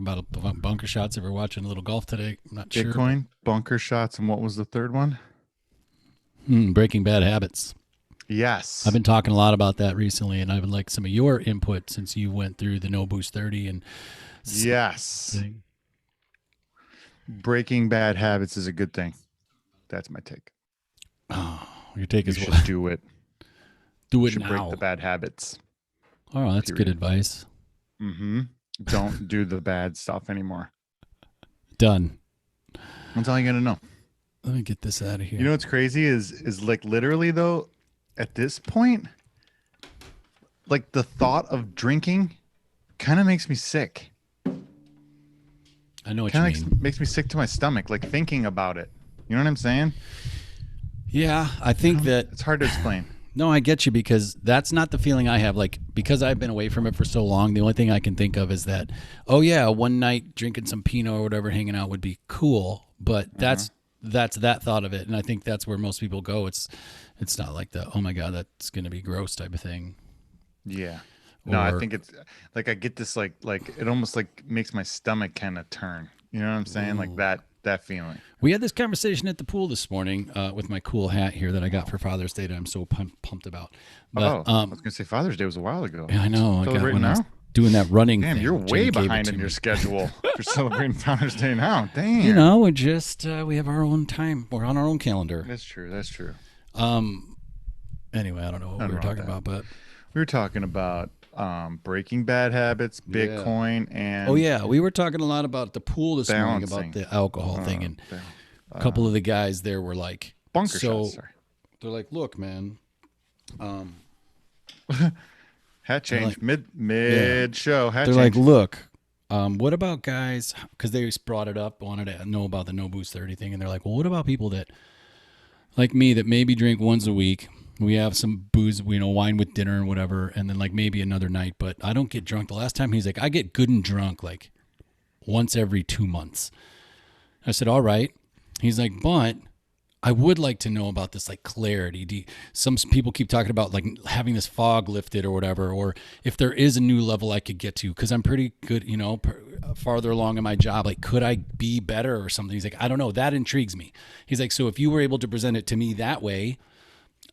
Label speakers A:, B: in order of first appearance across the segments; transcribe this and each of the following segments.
A: about bunker shots. Ever watching a little golf today? I'm not sure. But,
B: Bitcoin, bunker shots, and what was the third one?
A: Breaking Bad Habits. I've
B: Yes.
A: been talking a lot about that recently, and I would like some of your input since you went through the No Boost 30 and
B: Yes.
A: thing.
B: Breaking bad habits is a good thing. That's my take.
A: Oh, your take
B: You
A: is
B: should
A: what?
B: do it.
A: Do
B: You
A: it
B: should break
A: now.
B: the bad habits.
A: Oh, that's good
B: Period.
A: advice.
B: Mm-hmm. Don't do the bad stuff anymore.
A: Done.
B: That's all you gotta know.
A: Let me get this out of here.
B: You know what's crazy is like literally though, at this point, like the thought of drinking kind of makes me sick.
A: I know what you
B: Kind
A: mean.
B: of makes me sick to my stomach, like thinking about it. You know what I'm saying?
A: Yeah, I think that.
B: It's hard to explain.
A: No, I get you because that's not the feeling I have. Like, because I've been away from it for so long, the only thing I can think of is that, oh yeah, one night drinking some Pinot or whatever, hanging out would be cool. But that's that thought of it, and I think that's where most people go. It's not like the oh my god, that's gonna be gross type of thing.
B: Yeah. No, I
A: Or
B: think it's like I get this like it almost like makes my stomach kind of turn. You know what I'm saying? Like that feeling.
A: we had this conversation at the pool this morning with my cool hat here that I got for Father's Day that I'm so pumped about. But
B: I was gonna say Father's Day was a while ago.
A: yeah, I know. I got
B: Celebrating
A: when I was
B: now?
A: doing that running
B: Damn,
A: thing.
B: you're
A: Jenny
B: way
A: gave it
B: behind
A: to
B: in your
A: me.
B: schedule for celebrating Father's Day now. Damn.
A: You know, we just we have our own time. We're on our own calendar.
B: That's true. That's true.
A: Anyway, I don't know what we
B: Nothing
A: were
B: wrong with
A: talking about, but
B: We were talking about breaking bad habits, Bitcoin, and
A: oh yeah, we were talking a lot about the pool this morning
B: Balancing.
A: about the alcohol thing, and
B: ba-
A: a couple of the guys there were like,
B: bunker
A: so
B: shots. Sorry.
A: they're like, look, man,
B: Hat change
A: like-
B: mid show. Hat
A: they're
B: change.
A: like, look, what about guys? Because they just brought it up, wanted to know about the No Boost 30 thing, and they're like, well, what about people that like me that maybe drink once a week? We have some booze, wine with dinner and whatever, and then like maybe another night, but I don't get drunk. The last time he's like, I get good and drunk like once every 2 months. I said, all right. He's like, but I would like to know about this like clarity. Some people keep talking about like having this fog lifted or whatever, or if there is a new level I could get to, because I'm pretty good, farther along in my job. Like, could I be better or something? He's like, I don't know. That intrigues me. He's like, so if you were able to present it to me that way,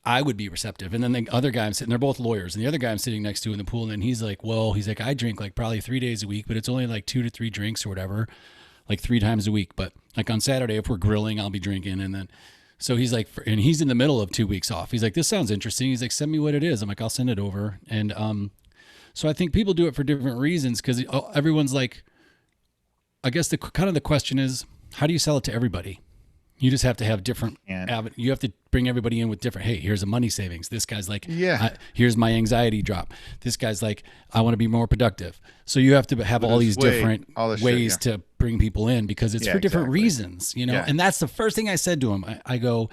A: I would be receptive. And then the other guy I'm sitting, they're both lawyers, and the other guy I'm sitting next to in the pool, and then he's like, I drink like probably 3 days a week, but it's only like 2 to 3 drinks or whatever, like 3 times a week. But like on Saturday, if we're grilling, I'll be drinking. And then, so he's like, and he's in the middle of 2 weeks off. He's like, this sounds interesting. He's like, send me what it is. I'm like, I'll send it over. And so I think people do it for different reasons because everyone's like, I guess the question is, how do you sell it to everybody? You just have to have different. You have to bring everybody in with different. Hey, here's a money savings. This guy's like, here's my anxiety drop. This guy's like, I want to be more productive. So you have to have all these different ways to bring people in because it's for different reasons, And that's the first thing I said to him. I go,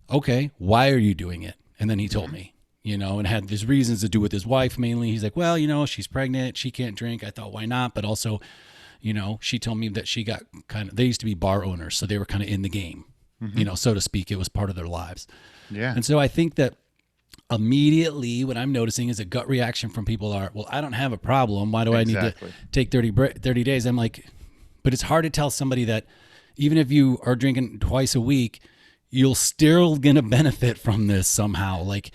A: okay, why are you doing it? And then he told me, and had these reasons to do with his wife mainly. He's like, well, she's pregnant. She can't drink. I thought, why not? But also, she told me that she got they used to be bar owners, so they were kind of in the game, so to speak. It was part of their lives.
B: Yeah.
A: And so I think that immediately what I'm noticing is a gut reaction from people are, well, I don't have a problem. Why do I need to take 30 days? I'm like, but it's hard to tell somebody that even if you are drinking twice a week, you'll still going to benefit from this somehow. Like,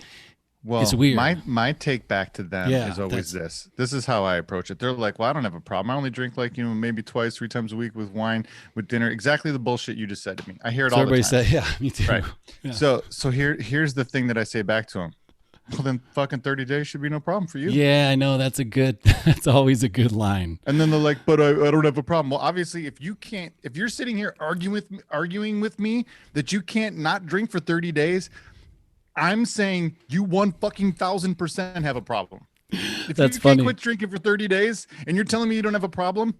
B: well,
A: it's weird.
B: My take back to them is always this. This is how I approach it. They're like, well, I don't have a problem. I only drink like, maybe 2, 3 times a week with wine, with dinner. Exactly the bullshit you just said to me. I hear it all the time.
A: Everybody said, yeah, me too.
B: Right.
A: Yeah.
B: So here's the thing that I say back to them. Well, then fucking 30 days should be no problem for you.
A: Yeah, I know. That's always a good line.
B: And then they're like, but I don't have a problem. Well, obviously, if you're sitting here arguing with me that you can't not drink for 30 days, I'm saying you 1,000% have a problem. If
A: That's
B: you
A: funny.
B: can't quit drinking for 30 days and you're telling me you don't have a problem,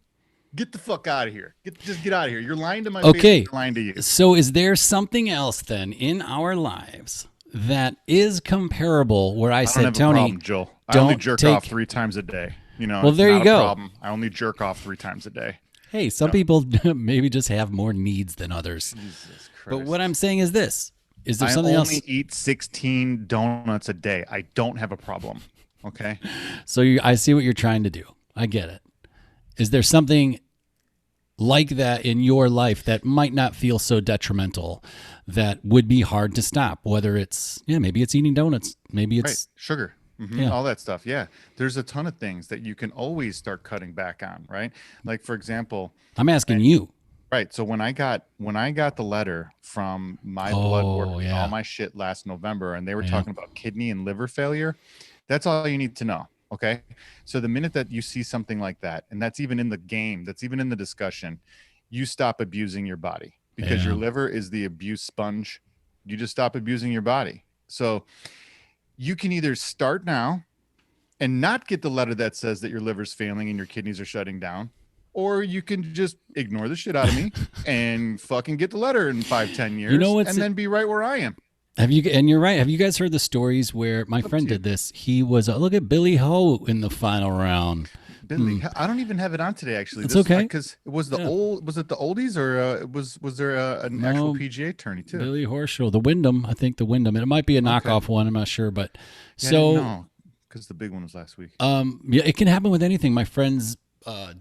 B: get the fuck out of here. Just get out of here. You're lying to my face. You're lying to you.
A: So is there something else then in our lives that is comparable where I said, Tony,
B: problem, Joel. I only jerk off 3 times a day.
A: Well, there you go.
B: Problem. I only jerk off 3 times a day.
A: Hey, some people maybe just have more needs than others.
B: Jesus Christ.
A: But what I'm saying is this. Is there something else?
B: I only eat 16 donuts a day. I don't have a problem. Okay.
A: So I see what you're trying to do. I get it. Is there something like that in your life that might not feel so detrimental, that would be hard to stop? Whether it's, maybe it's eating donuts, maybe
B: Right.
A: it's,
B: Sugar.
A: yeah.
B: All that stuff. Yeah. There's a ton of things that you can always start cutting back on, right? Like for example,
A: I'm asking you.
B: right. So when I got the letter from my blood work
A: Oh,
B: and all
A: yeah.
B: my shit last November, and they were
A: Yeah.
B: talking about kidney and liver failure, that's all you need to know. Okay. So the minute that you see something like that, and that's even in the game, that's even in the discussion, you stop abusing your body, because your
A: Yeah.
B: liver is the abuse sponge. You just stop abusing your body. So you can either start now and not get the letter that says that your liver's failing and your kidneys are shutting down, or you can just ignore the shit out of me and fucking get the letter in 5-10 years,
A: You know what's
B: and then be right where I am.
A: and you're right. Have you guys heard the stories where my friend
B: to you.
A: did this? He was, look at Billy Ho in the final round.
B: Billy, I don't even have it on today. Actually,
A: It's okay.
B: because it was the
A: Yeah.
B: old. Was it the oldies, or was there an actual PGA attorney too?
A: Billy Horschel, the Wyndham. I think the Wyndham. It might be a knockoff one. I'm not sure, but so
B: because the big one was last week.
A: yeah, it can happen with anything. My friend's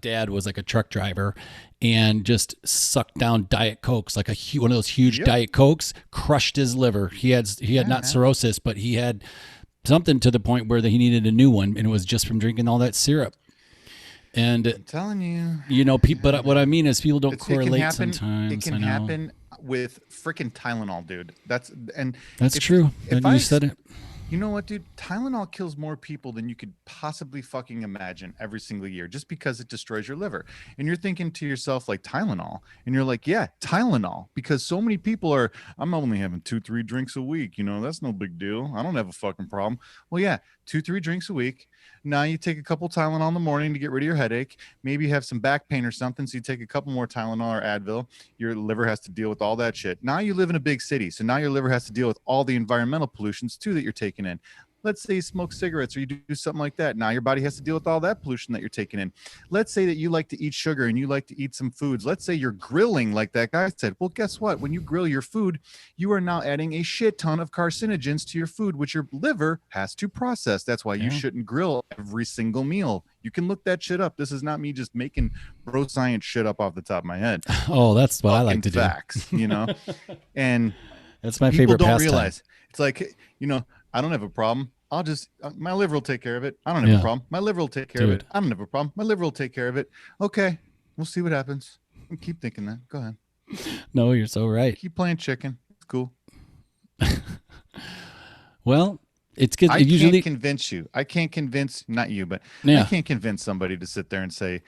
A: dad was like a truck driver, and just sucked down Diet Cokes, like one of those huge Diet Cokes, crushed his liver. He had not cirrhosis, but he had something to the point where he needed a new one, and it was just from drinking all that syrup. And
B: I'm telling you,
A: but what I mean is people don't correlate sometimes.
B: It can happen with freaking Tylenol, dude. That's
A: true. And you said it.
B: You know what, dude? Tylenol kills more people than you could possibly fucking imagine every single year, just because it destroys your liver. And you're thinking to yourself, like, Tylenol, and you're like, yeah, Tylenol, because so many people are, I'm only having 2-3 drinks a week. That's no big deal. I don't have a fucking problem. Well, yeah, 2-3 drinks a week. Now you take a couple Tylenol in the morning to get rid of your headache. Maybe you have some back pain or something, so you take a couple more Tylenol or Advil. Your liver has to deal with all that shit. Now you live in a big city, so now your liver has to deal with all the environmental pollutions too that you're taking in. Let's say you smoke cigarettes or you do something like that. Now your body has to deal with all that pollution that you're taking in. Let's say that you like to eat sugar and you like to eat some foods. Let's say you're grilling, like that guy said. Well, guess what? When you grill your food, you are now adding a shit ton of carcinogens to your food, which your liver has to process. That's why you shouldn't grill every single meal. You can look that shit up. This is not me just making bro science shit up off the top of my head.
A: Oh, that's what I like to
B: facts, And
A: that's my favorite
B: don't
A: pastime.
B: realize. It's like, I don't have a problem. I'll just, my liver will take care of it. I don't have a problem. My liver will take care of it. I don't have a problem. My liver will take care of it. Okay. We'll see what happens. Keep thinking that. Go ahead.
A: No, you're so right.
B: Keep playing chicken. It's cool.
A: Well, it's good.
B: I can't convince you. I can't convince, not you, but I can't convince somebody to sit there and say,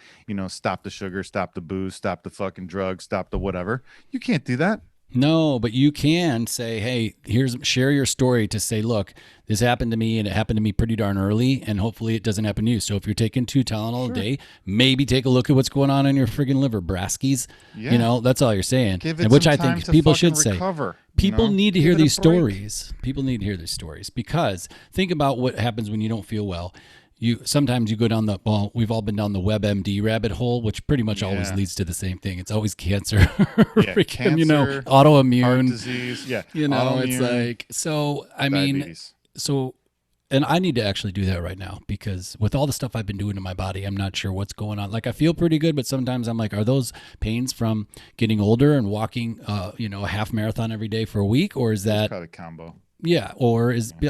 B: stop the sugar, stop the booze, stop the fucking drugs, stop the whatever. You can't do that.
A: No, but you can say, hey, share your story to say, look, this happened to me and it happened to me pretty darn early, and hopefully it doesn't happen to you. So if you're taking 2 Tylenol a day, maybe take a look at what's going on in your friggin' liver, braskies.
B: Yeah.
A: That's all you're saying.
B: Give it
A: which
B: some
A: I
B: time
A: think
B: to
A: people
B: fucking
A: should say.
B: recover,
A: People need to hear
B: Give it a
A: these
B: break.
A: stories. People need to hear these stories, because think about what happens when you don't feel well. Sometimes you go down we've all been down the WebMD rabbit hole, which pretty much always leads to the same thing. It's always cancer,
B: cancer,
A: autoimmune,
B: heart disease. Yeah.
A: It's like, so, I
B: diabetes.
A: mean, and I need to actually do that right now, because with all the stuff I've been doing to my body, I'm not sure what's going on. Like, I feel pretty good, but sometimes I'm like, are those pains from getting older and walking, a half marathon every day for a week? Or is that
B: It's probably a combo?
A: Yeah.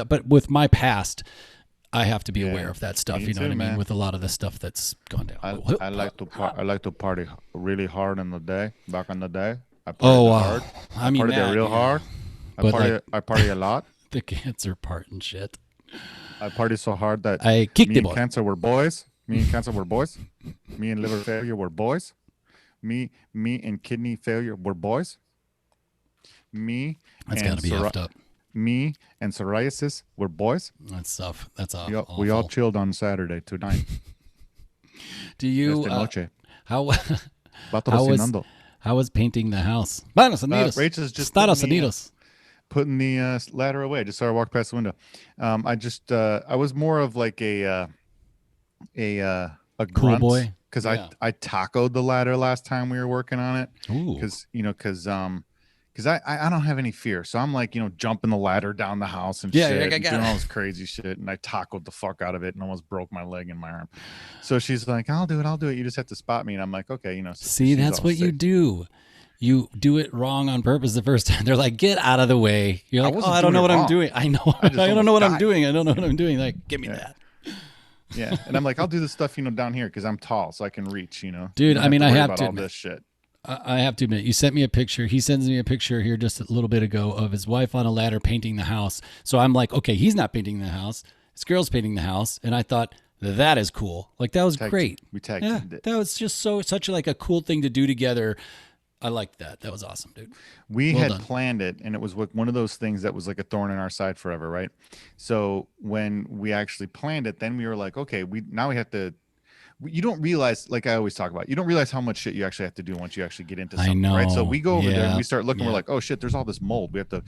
A: But with my past, I have to be aware of that stuff.
B: Me
A: You know
B: too,
A: what I mean?
B: man.
A: I With a lot of the stuff that's gone down.
B: I like to party really hard in the day. Back in the day, I partied hard.
A: I mean,
B: partied
A: that,
B: real hard.
A: But
B: I party a lot.
A: the cancer part and shit.
B: I party so hard that
A: I kicked
B: me
A: the
B: and
A: boy.
B: cancer were boys. Me and cancer were boys. Me and liver failure were boys. Me and kidney failure were boys.
A: That's got to be effed up.
B: Me and psoriasis were boys.
A: That's tough. That's awful.
B: We all chilled on Saturday tonight.
A: Do you?
B: Esta noche.
A: How
B: Patrocinando.
A: how was painting the house? Manos Unidos.
B: Rachel's just
A: Estados Unidos.
B: putting the ladder away. Just saw her walk past the window. I was more of like a
A: Cool
B: grunt,
A: boy.
B: because I tacoed the ladder last time we were working on it.
A: Ooh.
B: Because because I don't have any fear. So I'm like, jumping the ladder down the house and
A: Yeah,
B: shit,
A: I
B: and
A: got
B: doing all
A: it.
B: this crazy shit. And I tackled the fuck out of it and almost broke my leg and my arm. So she's like, I'll do it. I'll do it. You just have to spot me. And I'm like, okay, so
A: See,
B: she's
A: that's
B: all
A: what you
B: sick.
A: do. You do it wrong on purpose the first time. They're like, get out of the way. You're
B: I
A: like, oh,
B: wasn't
A: I don't
B: doing
A: know
B: it
A: what I'm
B: wrong.
A: doing. I know.
B: I just
A: I don't know
B: almost
A: what I'm
B: died.
A: doing. I don't know what I'm doing. Like, give me
B: Yeah.
A: that.
B: Yeah. And I'm like, I'll do the stuff, down here because I'm tall, so I can reach, You
A: Dude,
B: don't
A: I mean, I
B: worry
A: have
B: about
A: to
B: all
A: admit,
B: this shit.
A: I have to admit, you sent me a picture. He sends me a picture here just a little bit ago of his wife on a ladder painting the house. So I'm like, okay, he's not painting the house. This girl's painting the house. And I thought, that is cool. Like, that was great.
B: We tag
A: Yeah,
B: teamed it.
A: that was just such like a cool thing to do together. I liked that. That was awesome, dude.
B: We
A: Well
B: had
A: done.
B: planned it, and it was one of those things that was like a thorn in our side forever, right? So when we actually planned it, then we were like, okay, we have to. You don't realize, like I always talk about, you don't realize how much shit you actually have to do once you actually get into
A: I
B: something, right? So
A: know.
B: we go over there and
A: Yeah.
B: we start looking.
A: Yeah.
B: We're like, oh shit, there's all this mold. We have to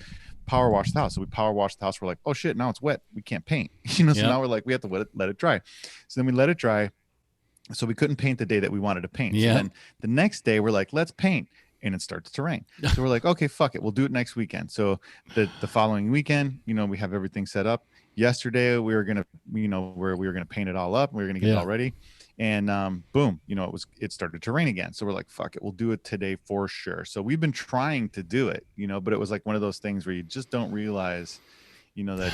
B: power wash the house. So we power wash the house. We're like, oh shit, now it's wet. We can't paint. So
A: Yep.
B: now we're like, we have to let it dry. So then we let it dry. So we couldn't paint the day that we wanted to paint.
A: Yeah.
B: So then the next day we're like, let's paint. And it starts to rain. So we're like, okay, fuck it. We'll do it next weekend. So the following weekend, we have everything set up. Yesterday we were gonna, where we were gonna paint it all up. We were gonna get it all ready. And boom, it started to rain again. So we're like, fuck it, we'll do it today for sure. So we've been trying to do it, but it was like one of those things where you just don't realize, that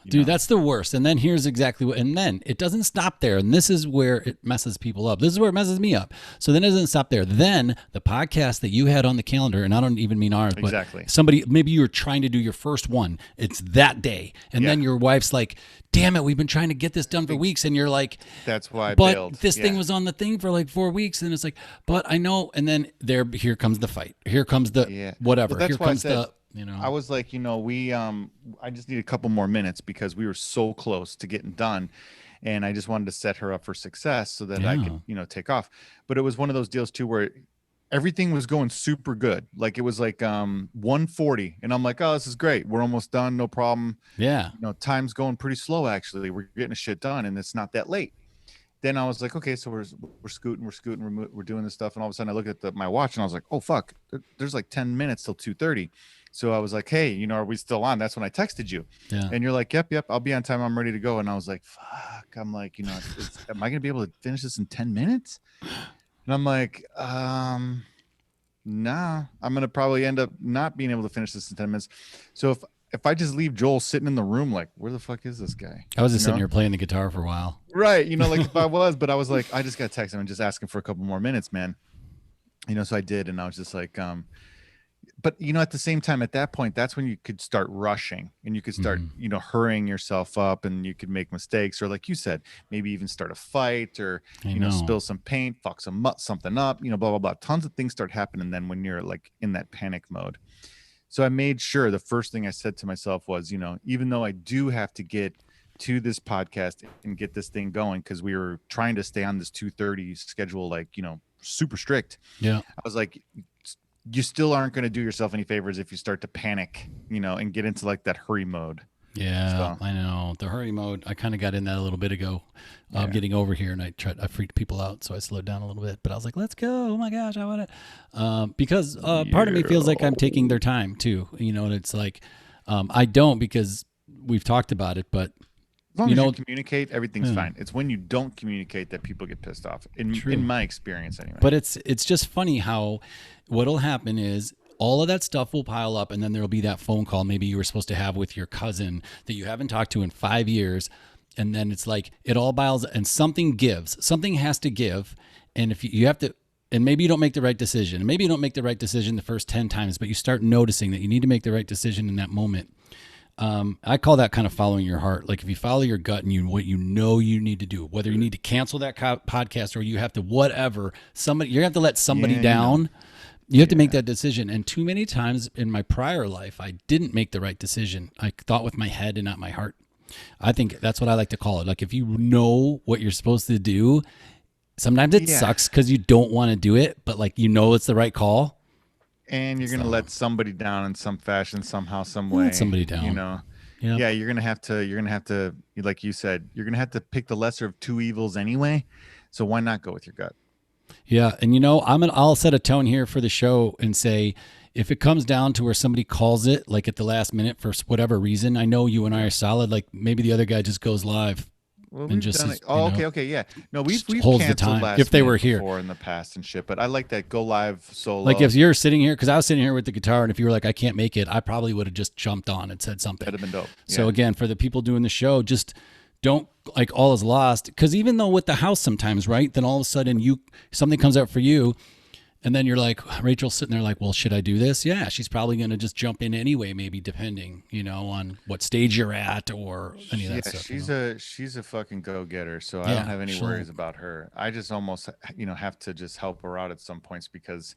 A: Dude, that's the worst. And then here's exactly what, and then it doesn't stop there. And this is where it messes people up. This is where it messes me up. So then it doesn't stop there. Then the podcast that you had on the calendar, and I don't even mean ours, but
B: Exactly.
A: somebody, maybe you were trying to do your first one. It's that day. And then your wife's like, damn it, we've been trying to get this done for weeks. And you're like,
B: that's why I
A: but
B: bailed.
A: this thing was on the thing for like 4 weeks. And it's like, but I know. And then here comes the fight. Here comes the whatever.
B: Well, that's
A: Here
B: why I
A: comes
B: said,
A: the,
B: I was like, we I just need a couple more minutes because we were so close to getting done, and I just wanted to set her up for success so that I could, take off. But it was one of those deals too where everything was going super good. Like it was like 1:40, and I'm like, oh, this is great. We're almost done, no problem.
A: Yeah.
B: Time's going pretty slow actually. We're getting a shit done, and it's not that late. Then I was like, okay, so we're scooting, we're doing this stuff, and all of a sudden I looked at my watch and I was like, oh fuck, there's like 10 minutes till 2:30. So I was like, hey, are we still on? That's when I texted you.
A: Yeah.
B: And you're like, yep, I'll be on time. I'm ready to go. And I was like, fuck. I'm like, am I going to be able to finish this in 10 minutes? And I'm like, nah, I'm going to probably end up not being able to finish this in 10 minutes. So if I just leave Joel sitting in the room, like, where the fuck is this guy?
A: I was just sitting here playing the guitar for a while.
B: Right. Like if I was, but I was like, I just got to text him and just ask him for a couple more minutes, man. So I did. And I was just like, but at the same time, at that point, that's when you could start rushing and you could start, hurrying yourself up, and you could make mistakes, or like you said, maybe even start a fight, or spill some paint, fuck something up, blah blah blah. Tons of things start happening then when you're like in that panic mode. So I made sure the first thing I said to myself was, even though I do have to get to this podcast and get this thing going, because we were trying to stay on this 2:30 schedule, like super strict.
A: Yeah.
B: I was like, you still aren't going to do yourself any favors if you start to panic, and get into like that hurry mode.
A: Yeah, so. I know the hurry mode. I kind of got in that a little bit ago, getting over here, and I freaked people out, so I slowed down a little bit. But I was like, "Let's go! Oh my gosh, I want to," because part of me feels like I'm taking their time too. And it's like I don't, because we've talked about it, but
B: as long as you communicate, everything's fine. It's when you don't communicate that people get pissed off. In my experience, anyway.
A: But it's just funny how what'll happen is all of that stuff will pile up, and then there'll be that phone call maybe you were supposed to have with your cousin that you haven't talked to in 5 years, and then it's like it all piles, and something has to give, and if you have to, and maybe you don't make the right decision, and maybe you don't make the right decision the first 10 times, but you start noticing that you need to make the right decision in that moment. I call that kind of following your heart. Like if you follow your gut and what you need to do, whether you need to cancel that podcast or you have to whatever, you have to let somebody down. You have to make that decision. And too many times in my prior life, I didn't make the right decision. I thought with my head and not my heart. I think that's what I like to call it. Like if you know what you're supposed to do, sometimes it sucks because you don't want to do it, but like it's the right call.
B: And you're gonna let somebody down in some fashion, somehow, some way.
A: Let somebody down.
B: Yep. Yeah, you're gonna have to, like you said, you're gonna have to pick the lesser of two evils anyway. So why not go with your gut?
A: Yeah, and I'll set a tone here for the show and say, if it comes down to where somebody calls it like at the last minute for whatever reason, I know you and I are solid. Like maybe the other guy just goes live
B: Well,
A: and
B: we've
A: just
B: done
A: is,
B: it. Oh,
A: you know,
B: okay, yeah. No, we've
A: just
B: we've
A: holds the
B: canceled
A: time
B: last
A: if they
B: minute
A: were here.
B: before in the past and shit. But I like that go live solo.
A: Like if you're sitting here, because I was sitting here with the guitar, and if you were like, I can't make it, I probably would have just jumped on and said something.
B: that'd have been dope.
A: So
B: Yeah.
A: again, for the people doing the show, just don't like all is lost. Because even though with the house sometimes, right? Then all of a sudden something comes up for you, and then you're like, Rachel's sitting there like, well, should I do this? Yeah, she's probably going to just jump in anyway, maybe depending, on what stage you're at or any of that
B: Yeah,
A: stuff.
B: she's a fucking go getter. So I
A: Yeah,
B: don't have any
A: she'll-
B: worries about her. I just almost have to just help her out at some points because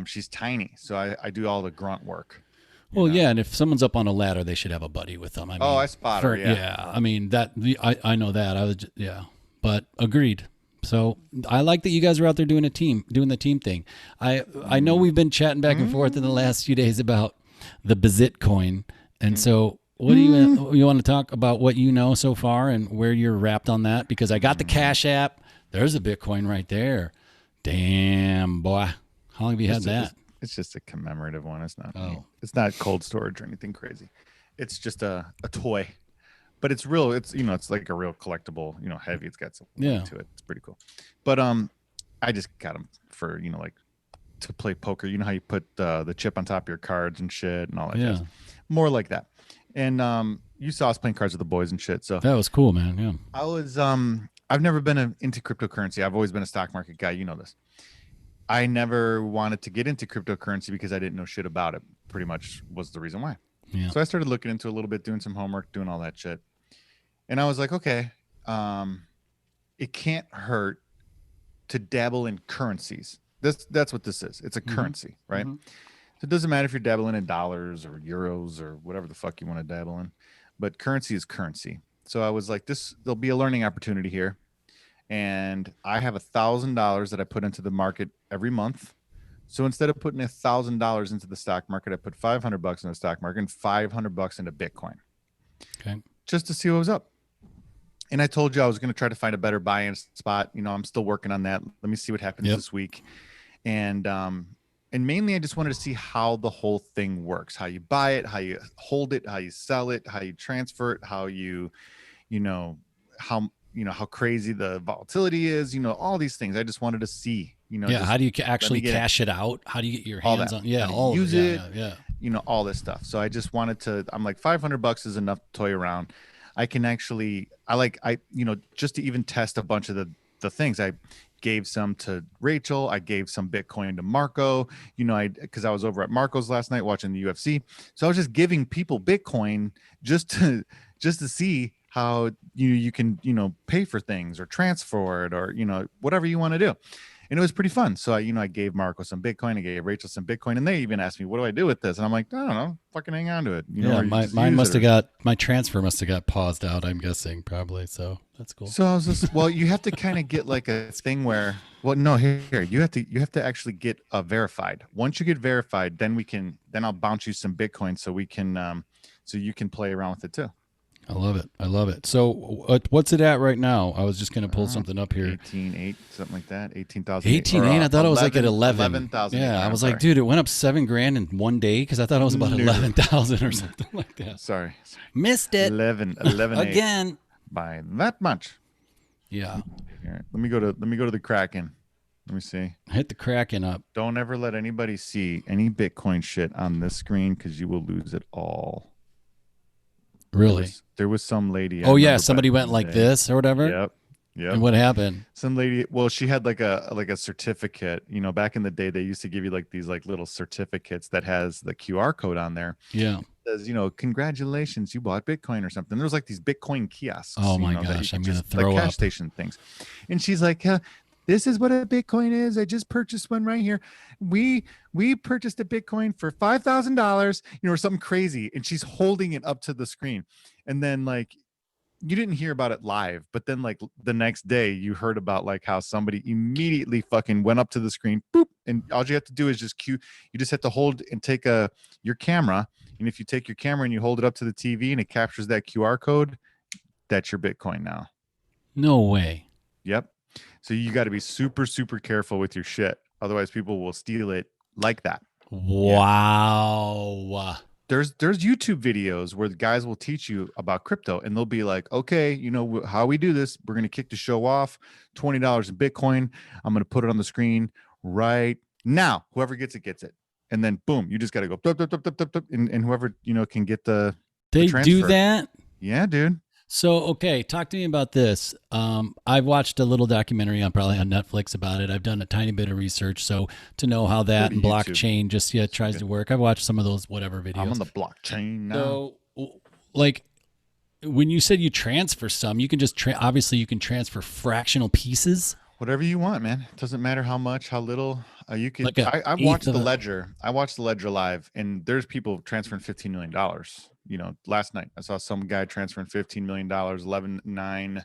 B: she's tiny. So I do all the grunt work.
A: Well, yeah, and if someone's up on a ladder, they should have a buddy with them. I mean,
B: I spot her. Yeah.
A: I mean I know that. But agreed. So I like that you guys are out there doing the team thing. I know we've been chatting back and forth in the last few days about the Bizitcoin, and so what do you want to talk about what you know so far and where you're wrapped on that? Because I got the Cash App. There's a Bitcoin right there. Damn boy, how long have you had that?
B: It's just a commemorative one. It's not.
A: Oh.
B: It's not cold storage or anything crazy. It's just a toy, but it's real. It's it's like a real collectible. Heavy. It's got some weight to it. It's pretty cool. But I just got them for like to play poker. You know how you put the chip on top of your cards and shit and all that.
A: Yeah.
B: Jazz. More like that. And you saw us playing cards with the boys and shit. So
A: That was cool, man. Yeah.
B: I was I've never been into cryptocurrency. I've always been a stock market guy. You know this. I never wanted to get into cryptocurrency because I didn't know shit about it. Pretty much was the reason why.
A: Yeah.
B: So I started looking into it a little bit, doing some homework, doing all that shit. And I was like, okay, it can't hurt to dabble in currencies. That's what this is. It's a currency, right?
A: Mhm.
B: So it doesn't matter if you're dabbling in dollars or euros or whatever the fuck you want to dabble in, but currency is currency. So I was like, there'll be a learning opportunity here. And I have $1,000 that I put into the market every month. So instead of putting $1,000 into the stock market, I put $500 in the stock market and $500 into Bitcoin.
A: Okay.
B: Just to see what was up. And I told you I was going to try to find a better buy-in spot. I'm still working on that. Let me see what happens this week. And mainly I just wanted to see how the whole thing works, how you buy it, how you hold it, how you sell it, how you transfer it, how how crazy the volatility is, all these things. I just wanted to see,
A: how do you actually cash it out? How do you get your hands on? Yeah, all
B: use
A: it.
B: Yeah. All this stuff. So I just wanted to. I'm like $500 is enough to toy around. I can actually. Just to even test a bunch of the things. I gave some to Rachel. I gave some Bitcoin to Marco. Because I was over at Marco's last night watching the UFC. So I was just giving people Bitcoin just to see how you can pay for things or transfer it or whatever you want to do. And it was pretty fun. So I gave Marco some Bitcoin, I gave Rachel some Bitcoin, and they even asked me, what do I do with this? And I'm like, I don't know, fucking hang on to it.
A: My transfer must have got paused out, I'm guessing, probably. So that's cool.
B: So I was just, well, you have to kind of get like a thing where, well, no, here you have to actually get verified. Once you get verified, then I'll bounce you some Bitcoin so we can so you can play around with it too.
A: I love it. So what's it at right now? I was just going to pull something up here.
B: 18.8, something like that. 18,000.
A: 18.8. I thought it was like at 11.
B: 11,000.
A: Yeah, I was like, dude, it went up $7,000 in one day because I thought it was about 11,000 or something like that.
B: Sorry.
A: Missed it.
B: 11
A: again
B: by that much.
A: Yeah.
B: Here, let me go to the Kraken. Let me see.
A: Hit the Kraken up.
B: Don't ever let anybody see any Bitcoin shit on this screen because you will lose it all.
A: Really?
B: There was some lady.
A: Oh yeah, somebody went like this or whatever.
B: Yep.
A: And what happened?
B: Some lady. Well, she had like a certificate. Back in the day, they used to give you like these like little certificates that has the QR code on there.
A: Yeah.
B: It says, congratulations, you bought Bitcoin or something. There was like these Bitcoin kiosks.
A: Oh my gosh, I'm gonna throw
B: like
A: up.
B: Cash station things. And she's like, this is what a Bitcoin is. I just purchased one right here. We purchased a Bitcoin for $5,000, or something crazy. And she's holding it up to the screen. And then like, you didn't hear about it live, but then like the next day you heard about like how somebody immediately fucking went up to the screen, boop. And all you have to do is you just have to hold and take your camera. And if you take your camera and you hold it up to the TV and it captures that QR code, that's your Bitcoin now.
A: No way.
B: Yep. So you got to be super, super careful with your shit. Otherwise people will steal it like that.
A: Wow.
B: There's YouTube videos where the guys will teach you about crypto, and they'll be like, okay, you know how we do this. We're gonna kick the show off. $20 in Bitcoin. I'm gonna put it on the screen right now. Whoever gets it gets it, and then boom, you just gotta go dup, dup, dup, dup, dup, dup, and whoever can get the
A: They do
B: transfer.
A: that?
B: Yeah, dude.
A: So, okay, talk to me about this. I've watched a little documentary on probably on Netflix about it. I've done a tiny bit of research, so to know how
B: Go
A: that
B: to
A: and
B: YouTube.
A: blockchain just tries to work. I've watched some of those whatever
B: I'm on
A: videos.
B: the blockchain now.
A: So, like when you said you transfer some, you can just obviously you can transfer fractional pieces,
B: Whatever you want, man. It doesn't matter how much, how little. You can.
A: like a
B: I
A: eighth
B: watched
A: of
B: the
A: a.
B: ledger. I watched the ledger live, and there's people transferring $15 million. Last night I saw some guy transferring $15 million, 11.9,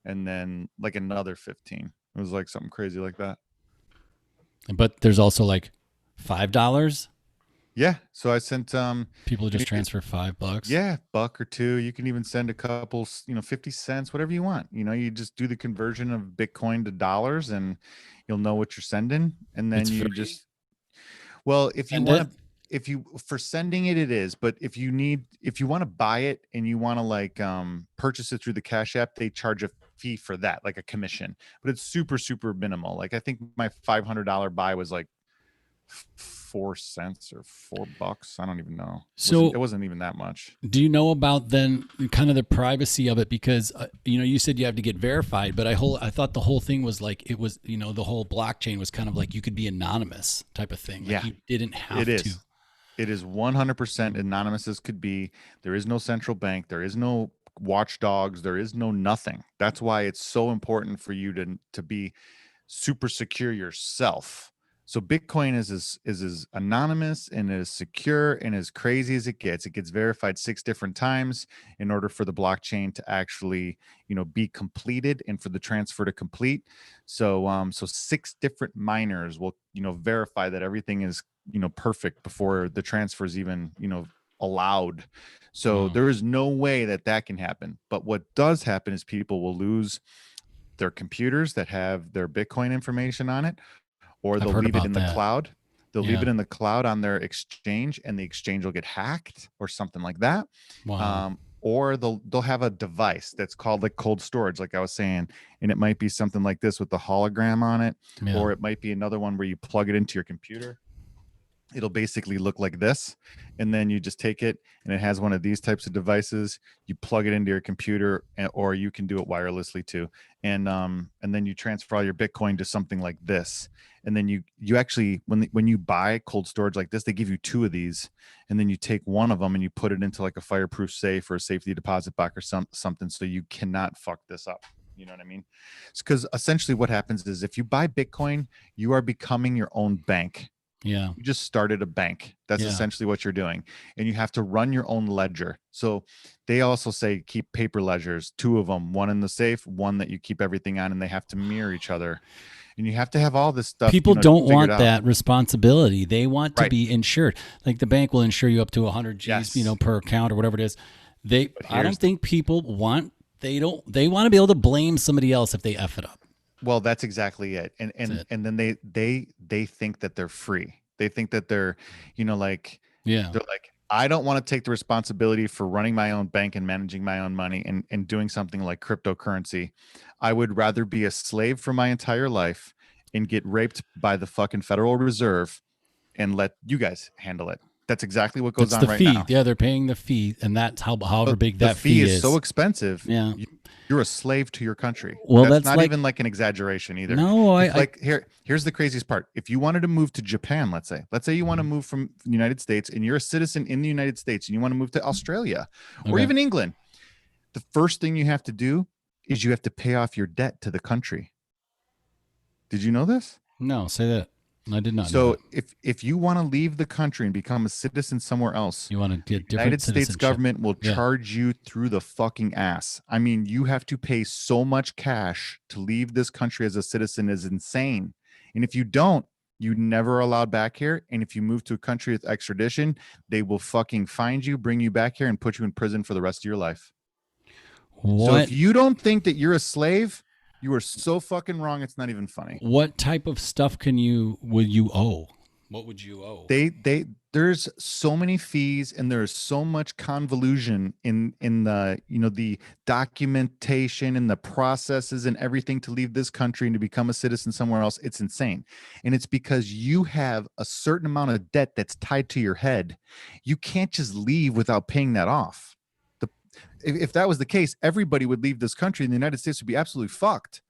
B: and then like another 15. It was like something crazy like that.
A: But there's also like $5.
B: Yeah. So I sent
A: People
B: you
A: just
B: can-
A: transfer $5.
B: yeah, buck or two. You can even send a couple, 50 cents, whatever you want. You just do the conversion of Bitcoin to dollars, and you'll know what you're sending, and then
A: It's
B: you
A: free.
B: just. Well, if you
A: Send
B: want
A: it.
B: to, if you for sending it, it is. But if you want to buy it and you want to like purchase it through the Cash App, they charge a fee for that, like a commission. But it's super super minimal. Like I think my $500 buy was like 4 cents or $4. I don't even know.
A: So
B: It wasn't even that much.
A: do you know about then kind of the privacy of it? Because you said you have to get verified, but I thought the whole thing was like it was the whole blockchain was kind of like you could be anonymous type of thing. Like
B: Yeah,
A: you didn't have
B: it
A: to.
B: is. It is 100% anonymous as could be. There is no central bank. There is no watchdogs. There is no nothing. That's why it's so important for you to be super secure yourself. So Bitcoin is as anonymous and as secure and as crazy as it gets. It gets verified 6 different times in order for the blockchain to actually, be completed and for the transfer to complete. So 6 different miners will, verify that everything is, perfect before the transfer is even, allowed. So
A: Wow.
B: there is no way that can happen. But what does happen is people will lose their computers that have their Bitcoin information on it, or
A: I've
B: they'll
A: heard
B: leave it
A: about
B: in the
A: that.
B: cloud. They'll leave
A: Yeah.
B: it in the cloud on their exchange, and the exchange will get hacked or something like that.
A: Wow.
B: Or they'll have a device that's called like cold storage, like I was saying, and it might be something like this with the hologram on it,
A: Yeah.
B: or it might be another one where you plug it into your computer. It'll basically look like this, and then you just take it, and it has one of these types of devices. You plug it into your computer, or you can do it wirelessly too, and then you transfer all your Bitcoin to something like this. And then you actually, when you buy cold storage like this, they give you 2 of these, and then you take one of them and you put it into like a fireproof safe or a safety deposit box or something, so you cannot fuck this up. You know what I mean? It's because essentially what happens is if you buy Bitcoin, you are becoming your own bank.
A: Yeah.
B: You just started a bank. That's
A: Yeah.
B: essentially what you're doing. And you have to run your own ledger. So they also say keep paper ledgers, 2 of them, one in the safe, one that you keep everything on, and they have to mirror each other. And you have to have all this stuff.
A: People don't
B: figured
A: want
B: out.
A: that responsibility. They want to
B: Right.
A: be insured. Like the bank will insure you up to 100 G's,
B: Yes.
A: per account or whatever it is. I
B: here's
A: don't think people want. They want to be able to blame somebody else if they F it up.
B: Well, that's exactly it. And
A: That's it.
B: and then they think that they're free. They think that they're, like
A: Yeah.
B: they're like, I don't want to take the responsibility for running my own bank and managing my own money and doing something like cryptocurrency. I would rather be a slave for my entire life and get raped by the fucking Federal Reserve and let you guys handle it. That's exactly what goes
A: That's
B: on
A: the
B: right
A: fee.
B: now.
A: Yeah, they're paying the fee, and that's however
B: But
A: big
B: the
A: that
B: fee is so expensive.
A: Yeah.
B: You're a slave to your country.
A: Well,
B: That's
A: that's
B: not
A: like-
B: even like an exaggeration either.
A: No,
B: It's like here's the craziest part. If you wanted to move to Japan, let's say you want to move from the United States and you're a citizen in the United States and you want to move to Australia or
A: Okay.
B: even England, the first thing you have to do is you have to pay off your debt to the country. Did you know this?
A: No, say that. I did not know
B: So
A: that.
B: if you want to leave the country and become a citizen somewhere else,
A: You want to get
B: the
A: different
B: United States
A: citizenship.
B: government will
A: Yeah.
B: charge you through the fucking ass. I mean, you have to pay so much cash to leave this country as a citizen is insane. And if you don't, you never allowed back here. And if you move to a country with extradition, they will fucking find you, bring you back here, and put you in prison for the rest of your life. So
A: What
B: if you don't think that you're a slave, you are so fucking wrong. It's not even funny.
A: what type of stuff would you owe? What would you owe?
B: They there's so many fees and there's so much convolution in the, you know, the documentation and the processes and everything to leave this country and to become a citizen somewhere else. It's insane. And it's because you have a certain amount of debt that's tied to your head. You can't just leave without paying that off. The if that was the case, everybody would leave this country and the United States would be absolutely fucked.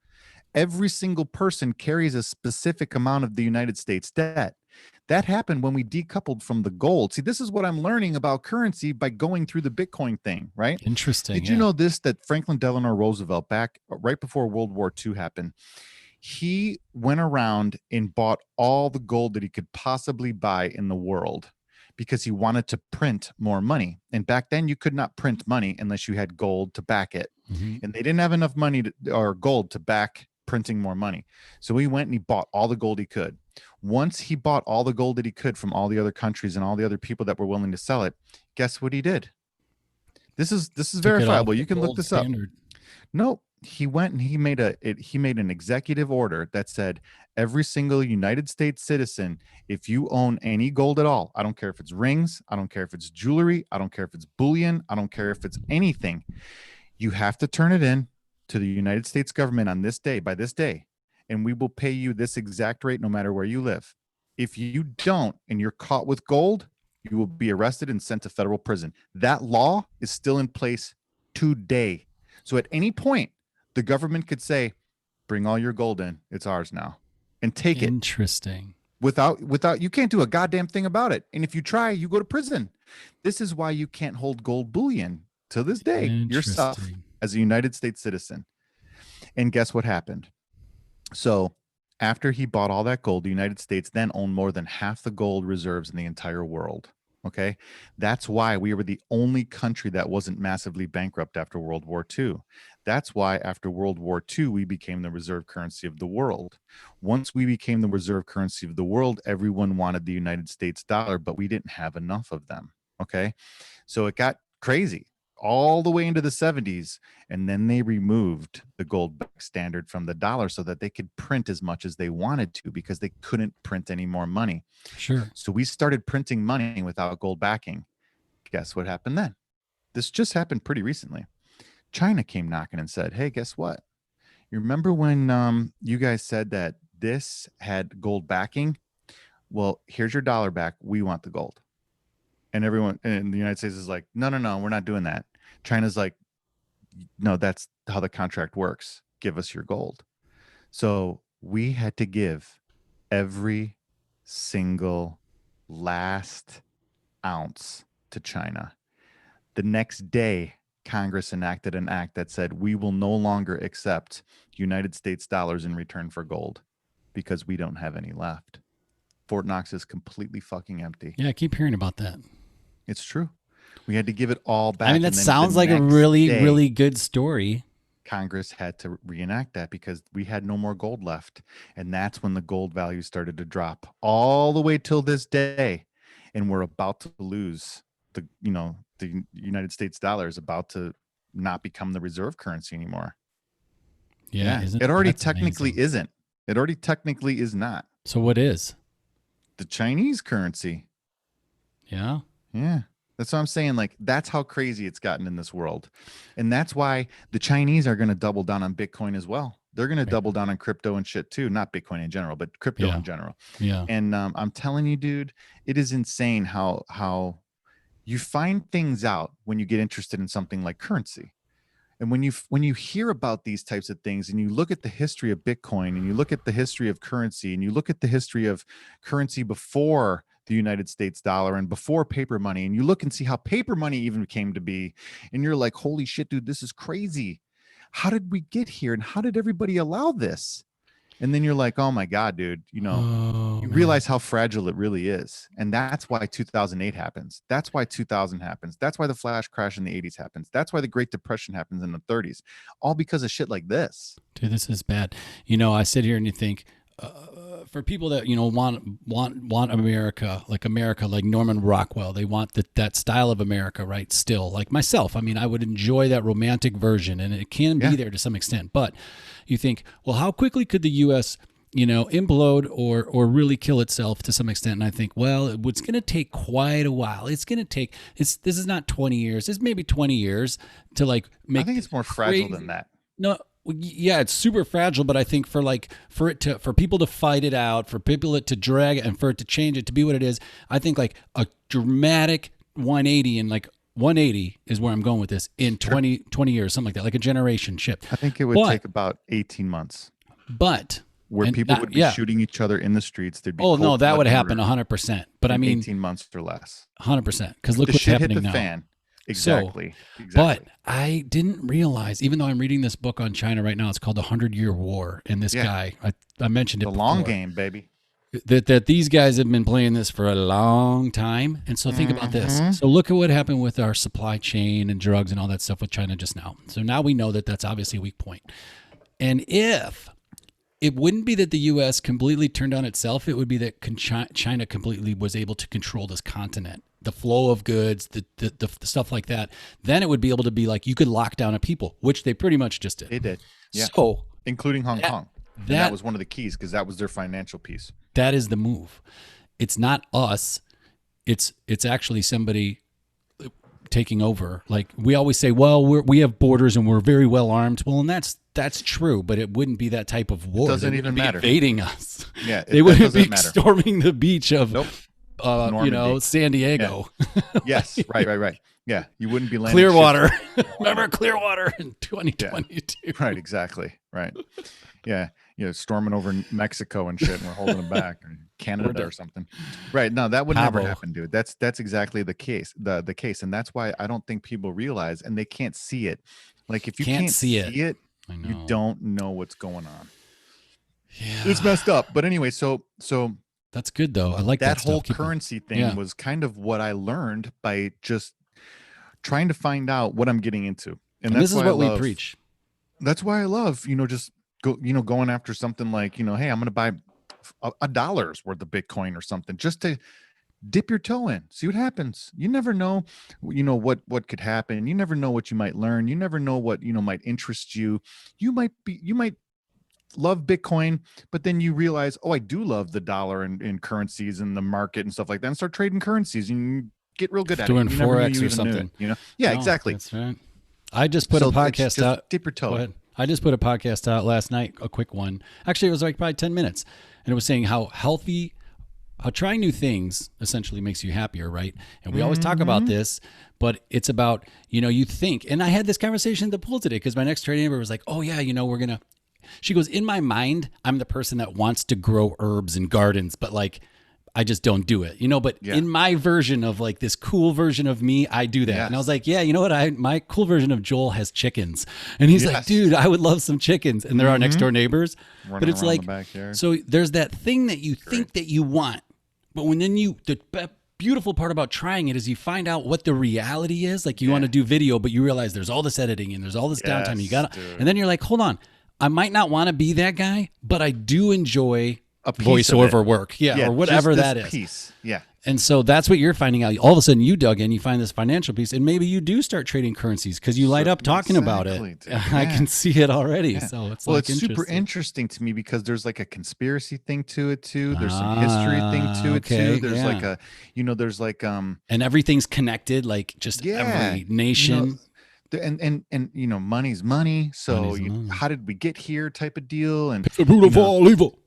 B: Every single person carries a specific amount of the United States debt. That happened when we decoupled from the gold. See, this is what I'm learning about currency by going through the Bitcoin thing, right?
A: Interesting.
B: Did you know this, that Franklin Delano Roosevelt, back right before World War II happened, he went around and bought all the gold that he could possibly buy in the world because he wanted to print more money. And back then you could not print money unless you had gold to back it. And they didn't have enough money or gold to back printing more money. So he went and he bought all the gold he could. Once he bought all the gold that he could from all the other countries and all the other people that were willing to sell it, guess what he did? This is verifiable. You can look this up. No, he went and he made an executive order that said every single United States citizen, if you own any gold at all, I don't care if it's rings, I don't care if it's jewelry, I don't care if it's bullion, I don't care if it's anything, you have to turn it in to the United States government on this day, by this day, and we will pay you this exact rate no matter where you live. If you don't and you're caught with gold, you will be arrested and sent to federal prison. That law is still in place today. So at any point, the government could say, bring all your gold in, it's ours now, and take it.
A: Interesting.
B: Without you can't do a goddamn thing about it. And if you try, you go to prison. This is why you can't hold gold bullion to this day yourself as a United States citizen. And guess what happened? So after he bought all that gold, the United States then owned more than half the gold reserves in the entire world. Okay. That's why we were the only country that wasn't massively bankrupt after World War II. That's why after World War II, we became the reserve currency of the world. Once we became the reserve currency of the world, everyone wanted the United States dollar, but we didn't have enough of them. Okay. So it got crazy all the way into the 70s, and then they removed the gold back standard from the dollar so that they could print as much as they wanted to because they couldn't print any more money.
A: Sure.
B: So we started printing money without gold backing. Guess what happened then? This just happened pretty recently. China came knocking and said, hey, guess what? You remember when you guys said that this had gold backing? Well, here's your dollar back. We want the gold. And everyone in the United States is like, no, we're not doing that. China's like, no, that's how the contract works. Give us your gold. So we had to give every single last ounce to China. The next day, Congress enacted an act that said we will no longer accept United States dollars in return for gold because we don't have any left. Fort Knox is completely fucking empty.
A: Yeah, I keep hearing about that.
B: It's true. We had to give it all back.
A: I mean, that sounds like a really, really good story.
B: Congress had to reenact that because we had no more gold left. And that's when the gold value started to drop all the way till this day. And we're about to lose the United States dollar is about to not become the reserve currency anymore.
A: Yeah.
B: It already technically isn't. It already technically is not.
A: So what is?
B: The Chinese currency.
A: Yeah.
B: Yeah. That's what I'm saying. Like, that's how crazy it's gotten in this world. And that's why the Chinese are going to double down on Bitcoin as well. They're going to double down on crypto and shit too. Not Bitcoin in general, but crypto in general.
A: Yeah.
B: And I'm telling you, dude, it is insane how you find things out when you get interested in something like currency. And when you hear about these types of things and you look at the history of Bitcoin and you look at the history of currency and you look at the history of currency before the United States dollar and before paper money, and you look and see how paper money even came to be, and you're like, holy shit, dude, this is crazy. How did we get here? And how did everybody allow this? And then you're like, oh my God, dude, you realize how fragile it really is. And that's why 2008 happens. That's why 2000 happens. That's why the flash crash in the 80s happens. That's why the Great Depression happens in the 30s, all because of shit like this.
A: Dude, this is bad. I sit here and you think, for people that want America, like Norman Rockwell, they want that style of America, right? Still, like myself, I mean, I would enjoy that romantic version, and it can be there to some extent. But you think, well, how quickly could the U.S. implode or really kill itself to some extent. And I think, well, it's going to take quite a while. It's going to take, this is not 20 years. It's maybe 20 years to like make.
B: I think it's more fragile than that.
A: No, yeah, it's super fragile, but I think for people to fight it out, for people to drag it and for it to change it to be what it is, I think like a dramatic 180 and like 180 is where I'm going with this in 20 years, something like that, like a generation shift.
B: I think it would take about 18 months.
A: But
B: where people would be shooting each other in the streets. There'd be
A: no, that would happen 100%. But I mean,
B: 18 months or less.
A: 100%. Because look what's happening
B: hit the
A: now.
B: Fan. Exactly.
A: But I didn't realize, even though I'm reading this book on China right now, it's called The 100-Year War. And this guy, I mentioned it before.
B: The long game, baby.
A: That these guys have been playing this for a long time. And so think about this. So look at what happened with our supply chain and drugs and all that stuff with China just now. So now we know that that's obviously a weak point. And if it wouldn't be that the U.S. completely turned on itself, it would be that China completely was able to control this continent, the flow of goods, the stuff like that. Then it would be able to be like, you could lock down a people, which they pretty much just did.
B: They did. Yeah.
A: So
B: including Hong Kong. That was one of the keys because that was their financial piece.
A: That is the move. It's not us. It's actually somebody taking over. Like we always say, well, we have borders and we're very well armed. Well, and that's true, but it wouldn't be that type of war.
B: It doesn't even matter.
A: Invading us.
B: Yeah,
A: they wouldn't be storming the beach of San Diego.
B: Yeah. Yes, right. Yeah, you wouldn't be landing
A: Clearwater. Remember Clearwater in 2022?
B: Yeah. Right, exactly. Right. Yeah, storming over Mexico and shit, and we're holding them back, or Canada or something. Right. No, that would never happen, dude. That's exactly the case. The case, and that's why I don't think people realize, and they can't see it. Like if you can't see it, you don't know what's going on.
A: Yeah,
B: it's messed up. But anyway, so
A: that's good though. I like that
B: whole currency thing was kind of what I learned by just trying to find out what I'm getting into, and that's
A: this is what we preach.
B: That's why I love, just going after something like, hey, I'm going to buy $1 worth of Bitcoin or something just to dip your toe in, see what happens. You never know, what could happen. You never know what you might learn. You never know what, might interest you. You might love Bitcoin, but then you realize, oh, I do love the dollar and currencies and the market and stuff like that, and start trading currencies and get real good at
A: doing
B: it.
A: Doing Forex or something.
B: Yeah, exactly.
A: That's right. I just put a podcast out.
B: Dip your toe.
A: Go ahead. I just put a podcast out last night, a quick one. Actually, it was like probably 10 minutes. And it was saying how trying new things essentially makes you happier, right? And we always talk about this, but it's about, you think. And I had this conversation at the pool today because my next trading neighbor was like, oh yeah, she goes, in my mind, I'm the person that wants to grow herbs and gardens, but like, I just don't do it, but in my version of like this cool version of me, I do that. Yes. And I was like, yeah, you know what? My cool version of Joel has chickens. And he's like, dude, I would love some chickens. And they're our next door neighbors. But it's like, so there's that thing that you think that you want. But the beautiful part about trying it is you find out what the reality is. Like you want to do video, but you realize there's all this editing and there's all this downtime. And then you're like, hold on, I might not want to be that guy, but I do enjoy a voiceover work, or whatever that is.
B: Piece. Yeah.
A: And so that's what you're finding out. All of a sudden you dug in, you find this financial piece, and maybe you do start trading currencies because you light up talking about it. Yeah. I can see it already. Yeah. So it's
B: it's super interesting to me because there's like a conspiracy thing to it too. There's some history thing to it too. There's like a, there's like
A: and everything's connected, like just every nation.
B: And money's money. So how did we get here? Type of deal. And
A: it's a root of all evil.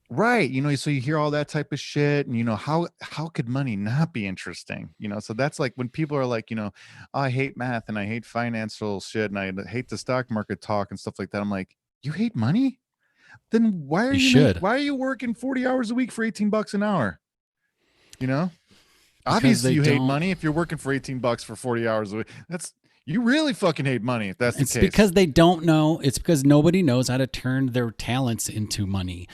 B: Right. So you hear all that type of shit and, how could money not be interesting? So that's like when people are like, oh, I hate math and I hate financial shit and I hate the stock market talk and stuff like that. I'm like, you hate money? Then why are you working 40 hours a week for $18 an hour? Obviously you hate money if you're working for $18 for 40 hours a week. You really fucking hate money if that's the case.
A: It's because they don't know. It's because nobody knows how to turn their talents into money.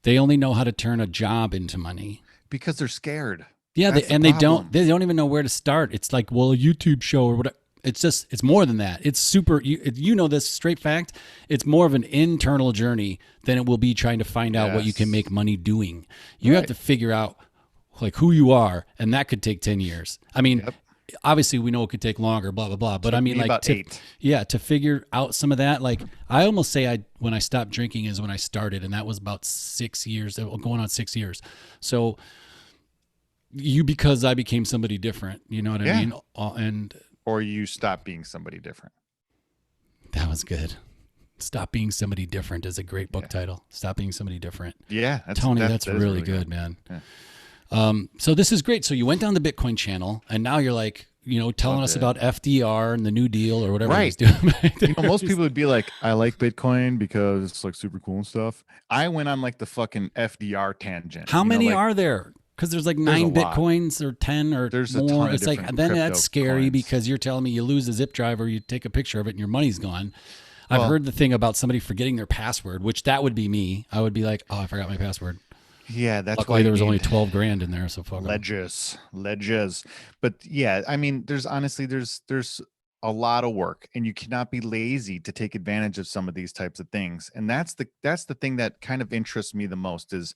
A: They only know how to turn a job into money
B: because they're scared.
A: Yeah, they don't even know where to start. It's like, well, a YouTube show or whatever. It's more than that. It's super. This straight fact. It's more of an internal journey than it will be trying to find out what you can make money doing. You have to figure out like who you are, and that could take 10 years. I mean, obviously we know it could take longer, blah blah blah. But I mean, like,
B: about 8.
A: to figure out some of that. Like, I almost say when I stopped drinking is when I started, and that was about 6 years, going on 6 years. So because I became somebody different, you know what I mean? And
B: or you stop being somebody different.
A: that was good. Stop Being Somebody Different is a great book title. Stop Being Somebody Different.
B: Yeah,
A: Tony, that's really good, man. Yeah. So this is great. So you went down the Bitcoin channel, and now you're like, you know, telling us about FDR and the New Deal or whatever he's doing.
B: You know, most people would be like, I like Bitcoin because it's like super cool and stuff. I went on like the fucking FDR tangent.
A: How many are there? Because there's like 9 Bitcoins or 10 or
B: there's
A: more.
B: A ton of
A: it's like, then that's scary because you're telling me you lose a zip drive or you take a picture of it and your money's gone. I've heard the thing about somebody forgetting their password, which that would be me. I would be like, oh, I forgot my password.
B: Yeah, that's
A: Luckily,
B: why
A: there was only 12 grand in there, so fuck
B: ledges. But yeah, I mean, there's a lot of work, and you cannot be lazy to take advantage of some of these types of things. And that's the thing that kind of interests me the most is,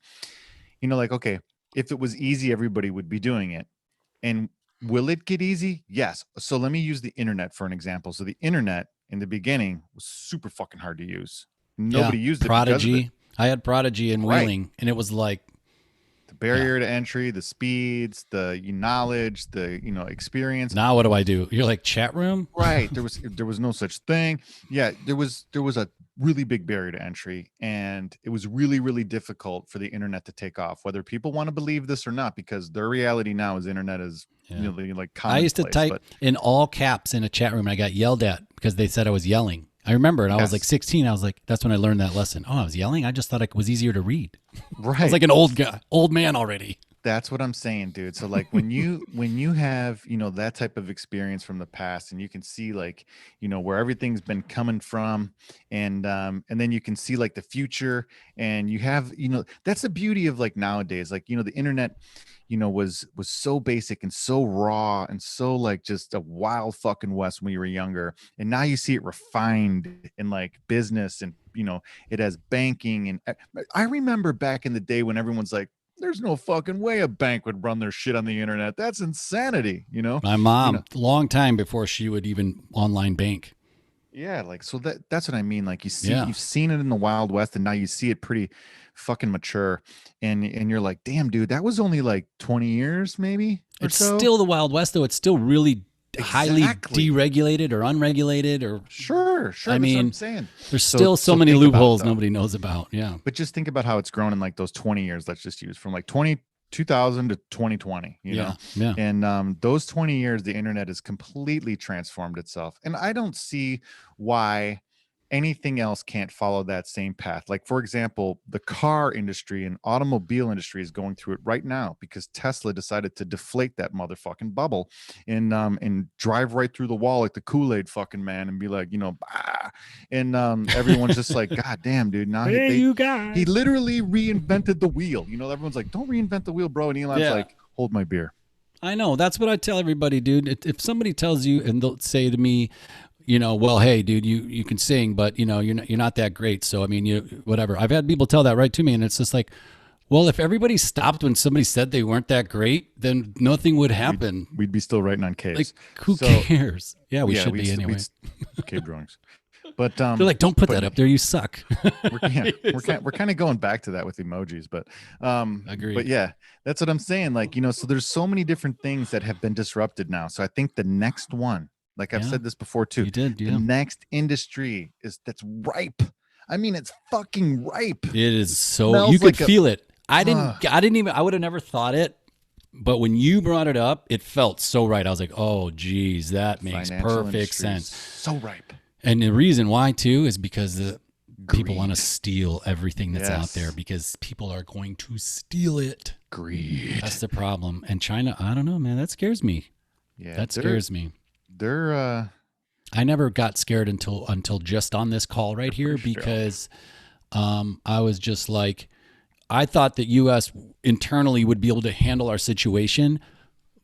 B: you know, like, okay, if it was easy, everybody would be doing it. And will it get easy? Yes. So let me use the internet for an example. So the internet in the beginning was super fucking hard to use. Nobody used it.
A: Prodigy. I had Prodigy and Wheeling, and it was like
B: the barrier to entry, the speeds, the knowledge, the experience.
A: Now what do I do? You're like, chat room?
B: Right. There was no such thing. Yeah, there was a really big barrier to entry, and it was really, really difficult for the internet to take off, whether people want to believe this or not, because their reality now is internet is like commonplace.
A: I used to type in all caps in a chat room, and I got yelled at because they said I was yelling. I remember it. I was like 16. I was like, that's when I learned that lesson. Oh, I was yelling. I just thought it was easier to read.
B: Right.
A: I was like an old man already.
B: That's what I'm saying, dude. So like when you have, that type of experience from the past, and you can see like, where everything's been coming from, and then you can see like the future, and you have, that's the beauty of like nowadays, like, the internet, was so basic and so raw and so like just a wild fucking west when you were younger. And now you see it refined in like business, and, it has banking. And I remember back in the day when everyone's like, there's no fucking way a bank would run their shit on the internet. That's insanity, My
A: mom, long time before she would even online bank.
B: Yeah, like, so that's what I mean. Like, you see, you've seen it in the Wild West, and now you see it pretty fucking mature, and you're like, damn, dude, that was only like 20 years, maybe.
A: It's still the Wild West, though. It's still really highly deregulated or unregulated, or
B: sure.
A: I mean,
B: that's what I'm saying.
A: There's still so many loopholes nobody knows about. Yeah,
B: but just think about how it's grown in like those 20 years. Let's just use from like 2000 to 2020,
A: Yeah.
B: And those 20 years, the internet has completely transformed itself. And I don't see why anything else can't follow that same path. Like, for example, the car industry and automobile industry is going through it right now because Tesla decided to deflate that motherfucking bubble and drive right through the wall like the Kool-Aid fucking man and be like, bah. And everyone's just like, God damn, dude. Now he literally reinvented the wheel. Everyone's like, don't reinvent the wheel, bro. And Elon's like, hold my beer.
A: I know. That's what I tell everybody, dude. If somebody tells you and they'll say to me, well, hey, dude, you can sing, but you're not that great. So I mean, whatever. I've had people tell that right to me, and it's just like, well, if everybody stopped when somebody said they weren't that great, then nothing would happen.
B: We'd be still writing on caves.
A: Like, who cares? Yeah, we should be anyway.
B: Cave drawings. But
A: they're like, don't put that up there. You suck.
B: we're kind of going back to that with emojis, but
A: agreed.
B: But yeah, that's what I'm saying. Like, so there's so many different things that have been disrupted now. So I think the next one, like I've said this before too,
A: you did,
B: the next industry that's ripe. I mean, it's fucking ripe.
A: It is so you could feel it. I would have never thought it. But when you brought it up, it felt so right. I was like, oh, geez, that makes perfect sense.
B: So ripe.
A: And the reason why, too, is because the people want to steal everything that's out there because people are going to steal it.
B: Greed.
A: That's the problem. And China, I don't know, man. That scares me.
B: Yeah,
A: that scares me.
B: I
A: never got scared until just on this call right here because I was just like, I thought that U.S. internally would be able to handle our situation,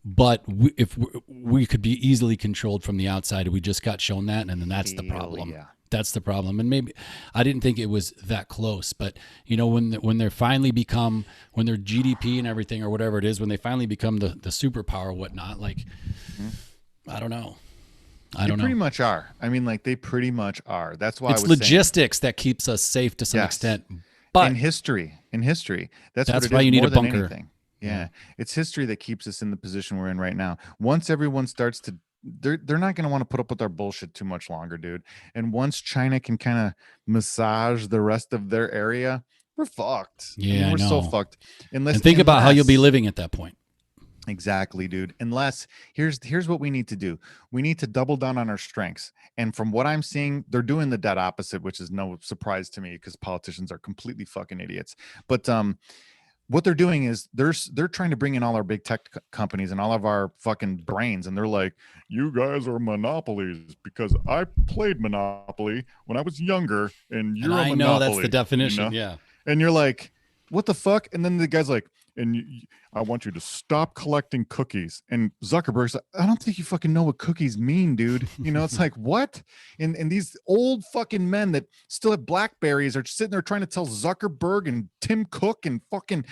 A: but if we could be easily controlled from the outside, we just got shown that, and then that's the problem.
B: Yeah.
A: That's the problem. And maybe I didn't think it was that close, but when they're finally become, when their GDP and everything or whatever it is, when they finally become the superpower or whatnot, like I don't know.
B: They pretty much are. I mean, like they pretty much are. That's why
A: It's
B: I was
A: logistics that keeps us safe to some
B: Yes.
A: extent.
B: saying
A: But
B: in history, that's what it
A: why
B: is
A: you need
B: more
A: a
B: than
A: bunker.
B: anything. Yeah. It's history that keeps us in the position we're in right now. Once everyone starts to they're not going to want to put up with our bullshit too much longer, dude. And once China can kind of massage the rest of their area, we're fucked. I
A: Yeah,
B: mean,
A: I
B: we're so
A: know.
B: fucked. Unless
A: And think about how you'll be
B: unless-
A: living at that point.
B: Exactly, dude. Unless here's what we need to do. We need to double down on our strengths. And from what I'm seeing, they're doing the dead opposite, which is no surprise to me because politicians are completely fucking idiots. But what they're doing is they're trying to bring in all our big tech companies and all of our fucking brains, and they're like, you guys are monopolies because I played Monopoly when I was younger, and you're
A: And
B: a
A: I
B: monopoly.
A: know that's the definition.
B: you know?
A: Yeah.
B: And you're like, what the fuck? And then the guy's like, I want you to stop collecting cookies. And Zuckerberg's like, I don't think you fucking know what cookies mean, dude. It's like, what? And these old fucking men that still have Blackberries are sitting there trying to tell Zuckerberg and Tim Cook and fucking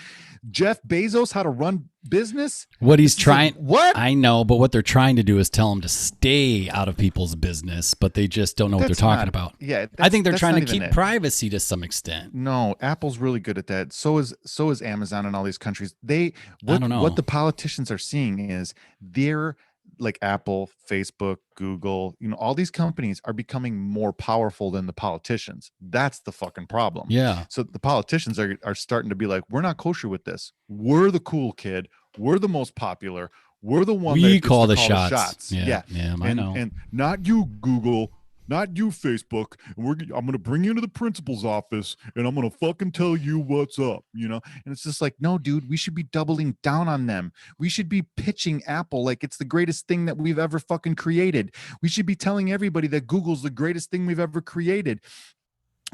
B: Jeff Bezos how to run business.
A: What he's
B: It's like,
A: trying,
B: what?
A: I know, but what they're trying to do is tell them to stay out of people's business, but they just don't know what
B: That's
A: they're talking
B: not-
A: about.
B: Yeah.
A: I think they're
B: that's
A: trying
B: not
A: to
B: even
A: keep
B: it.
A: privacy to some extent.
B: No, Apple's really good at that. So is Amazon and all these countries.
A: I don't know.
B: What the politicians are seeing is they're like Apple, Facebook, Google, all these companies are becoming more powerful than the politicians. That's the fucking problem.
A: Yeah.
B: So the politicians are starting to be like, we're not kosher with this. We're the cool kid. We're the most popular. We're the one
A: We
B: that gets
A: call
B: to
A: the shots.
B: Yeah.
A: Yeah, I know.
B: And not you, Google, not you, Facebook. I'm gonna bring you into the principal's office and I'm gonna fucking tell you what's up, And it's just like, no, dude, we should be doubling down on them. We should be pitching Apple like it's the greatest thing that we've ever fucking created. We should be telling everybody that Google's the greatest thing we've ever created.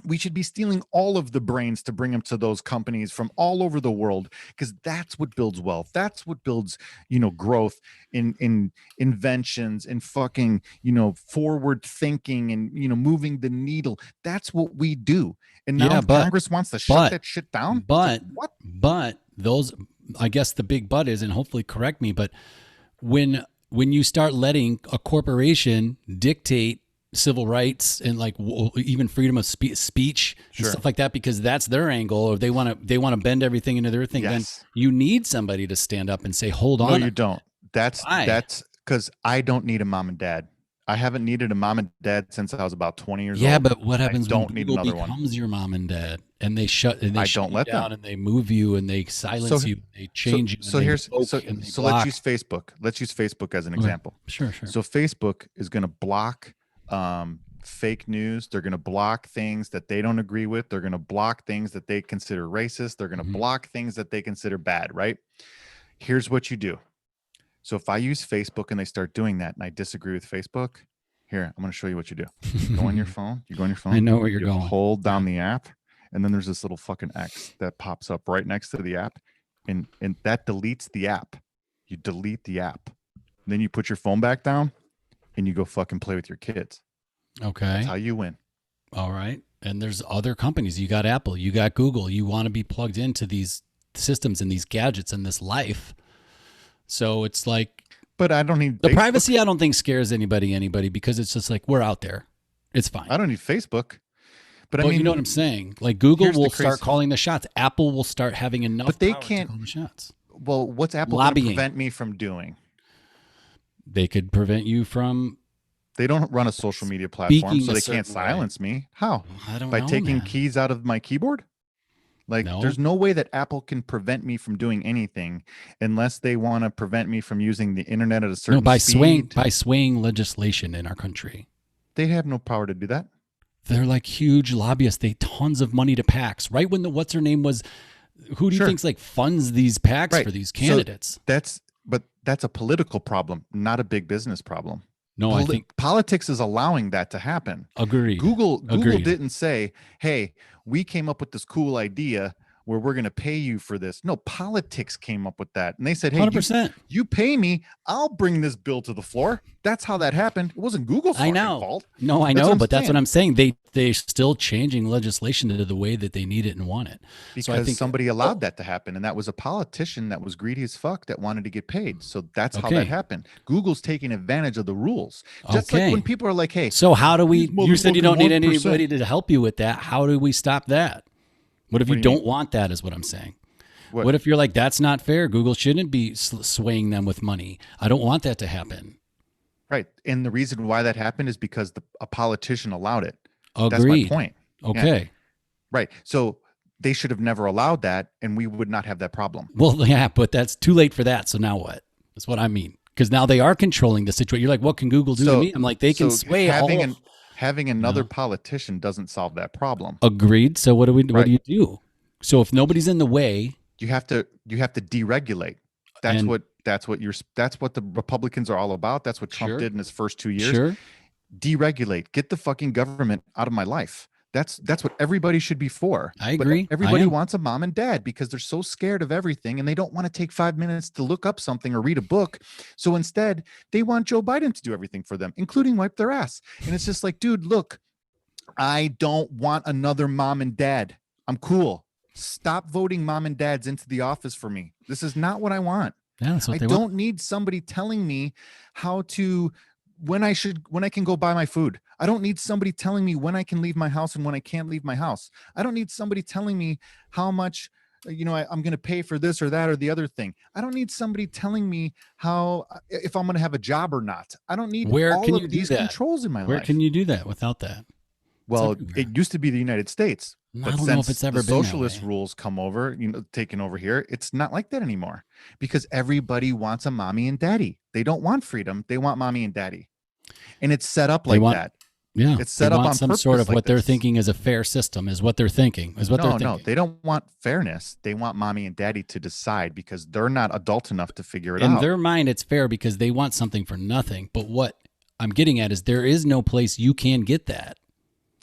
B: We should be stealing all of the brains to bring them to those companies from all over the world, because that's what builds wealth. That's what builds, growth in inventions and fucking, forward thinking and, moving the needle. That's what we do. And now
A: Yeah, but-
B: Congress wants to shut that shit down. It's like, what?
A: But those, I guess the big but is, and hopefully correct me, but when you start letting a corporation dictate civil rights and like even freedom of speech and
B: Sure.
A: stuff like that, because that's their angle, or they want to bend everything into their thing,
B: Yes.
A: then you need somebody to stand up and say, hold
B: No,
A: on.
B: you don't. That's
A: Why?
B: because I don't need a mom and dad. I haven't needed a mom and dad since I was about 20 years
A: Yeah,
B: old.
A: but what happens
B: don't
A: when
B: need
A: Google
B: another one.
A: becomes your mom and dad and they shut and they
B: I
A: shut
B: don't
A: you
B: let them.
A: down and they move you and they silence
B: So-
A: you, they change you.
B: So
A: and they
B: here's
A: revoke and they
B: so
A: block.
B: let's use Facebook. Let's use Facebook as an
A: Okay.
B: example.
A: Sure.
B: So Facebook is going to block fake news. They're going to block things that they don't agree with. They're going to block things that they consider racist. They're going to
A: Mhm.
B: block things that they consider bad, right? Here's what you do. So if I use Facebook and they start doing that and I disagree with Facebook, here, I'm going to show you what you do. You go on your phone. You go on your phone.
A: I know where you're
B: you
A: going.
B: Hold down the app, and then there's this little fucking X that pops up right next to the app, and that deletes the app. You delete the app. Then you put your phone back down, and you go fucking play with your kids.
A: Okay.
B: That's how you win.
A: All right. And there's other companies. You got Apple, you got Google. You want to be plugged into these systems and these gadgets and this life. So it's like
B: But I don't need
A: the
B: Facebook.
A: privacy, I don't think scares anybody because it's just like, we're out there. It's fine.
B: I don't need Facebook. But I
A: Well,
B: mean,
A: you know what I'm saying? Like Google
B: here's the
A: will start
B: crazy-
A: calling the shots. Apple will start having enough
B: But they
A: power to
B: can't-
A: call the shots.
B: well, what's Apple going to
A: Lobbying.
B: prevent me from doing?
A: They could prevent you from,
B: They don't run a social media platform,
A: Speaking
B: so
A: a
B: they can't
A: certain way.
B: silence me. How?
A: I don't
B: By
A: know,
B: taking
A: man.
B: keys out of my keyboard? Like,
A: No.
B: there's no way that Apple can prevent me from doing anything unless they want to prevent me from using the internet at a certain
A: No, by
B: speed.
A: swaying legislation in our country.
B: They have no power to do that.
A: They're like huge lobbyists. They tons of money to PACs. Right when the what's her name was, who do you
B: Sure.
A: think's like funds these PACs
B: Right.
A: for these
B: So
A: candidates?
B: But that's a political problem, not a big business problem.
A: No, I think
B: Politics is allowing that to happen.
A: agreed.
B: Google
A: Agreed.
B: didn't say, "Hey, we came up with this cool idea. where we're going to pay you for this. No, politics came up with that. And they said, hey,
A: 100%.
B: you pay me, I'll bring this bill to the floor. That's how that happened. It wasn't Google's fucking fault.
A: No, I
B: That's
A: know,
B: what I'm
A: but that's
B: saying.
A: what I'm saying. They're still changing legislation to the way that they need it and want it.
B: Because
A: So I think
B: somebody allowed that to happen. And that was a politician that was greedy as fuck that wanted to get paid. So that's how that
A: Okay.
B: happened. Google's taking advantage of the rules. Just like
A: Okay.
B: when people are like, hey,
A: So how do we?
B: these
A: You said you don't need
B: motherfucking 1%.
A: anybody to help you with that. How do we stop that? What if
B: What
A: you
B: do you
A: don't want that? Is what I'm saying.
B: What?
A: What if you're like, that's not fair? Google shouldn't be swaying them with money. I don't want that to happen.
B: Right. And the reason why that happened is because a politician allowed it. That's my
A: Agreed.
B: point.
A: Okay.
B: Right. So they should have never allowed that, and we would not have that problem.
A: Well, yeah, but that's too late for that. So now what? That's what I mean. Because now they are controlling the situation. You're like, what can Google do to me? I'm like, they can sway all.
B: Having another politician doesn't solve that problem.
A: Agreed. So what do we? What
B: Right.
A: do you do? So if nobody's in the way,
B: You have to deregulate. That's
A: And-
B: what the Republicans are all about. That's what Trump
A: Sure.
B: did in his first 2 years.
A: sure.
B: Deregulate. Get the fucking government out of my life. That's what everybody should be for.
A: I
B: But
A: agree. I
B: everybody
A: am.
B: wants a mom and dad because they're so scared of everything and they don't want to take 5 minutes to look up something or read a book. So instead, they want Joe Biden to do everything for them, including wipe their ass. And it's just like, dude, look, I don't want another mom and dad. I'm cool. Stop voting mom and dads into the office for me. This is not what I want.
A: Yeah, that's what
B: I
A: they
B: don't
A: want.
B: need somebody telling me how to when I can go buy my food. I don't need somebody telling me when I can leave my house and when I can't leave my house. I don't need somebody telling me how much I'm going to pay for this or that or the other thing. I don't need somebody telling me how if I'm going to have a job or not. I don't need
A: Where
B: all
A: can
B: of
A: you do
B: these
A: that?
B: controls in my
A: Where
B: life.
A: can you do that without that?
B: Well,
A: everywhere.
B: it used to be the United States.
A: I
B: But
A: don't know if
B: since
A: it's ever
B: the
A: been that
B: socialist
A: way.
B: rules come over, taken over here, it's not like that anymore because everybody wants a mommy and daddy. They don't want freedom. They want mommy and daddy. And it's set up
A: They
B: like
A: want-
B: that.
A: Yeah,
B: It's set
A: they
B: up
A: want
B: on
A: some sort
B: purpose
A: of
B: like
A: what they're
B: this.
A: thinking is a fair system. Is what they're thinking. Is what they're
B: No,
A: thinking.
B: they don't want fairness. They want mommy and daddy to decide because they're not adult enough to figure it
A: In
B: out.
A: their mind, it's fair because they want something for nothing. But what I'm getting at is there is no place you can get that.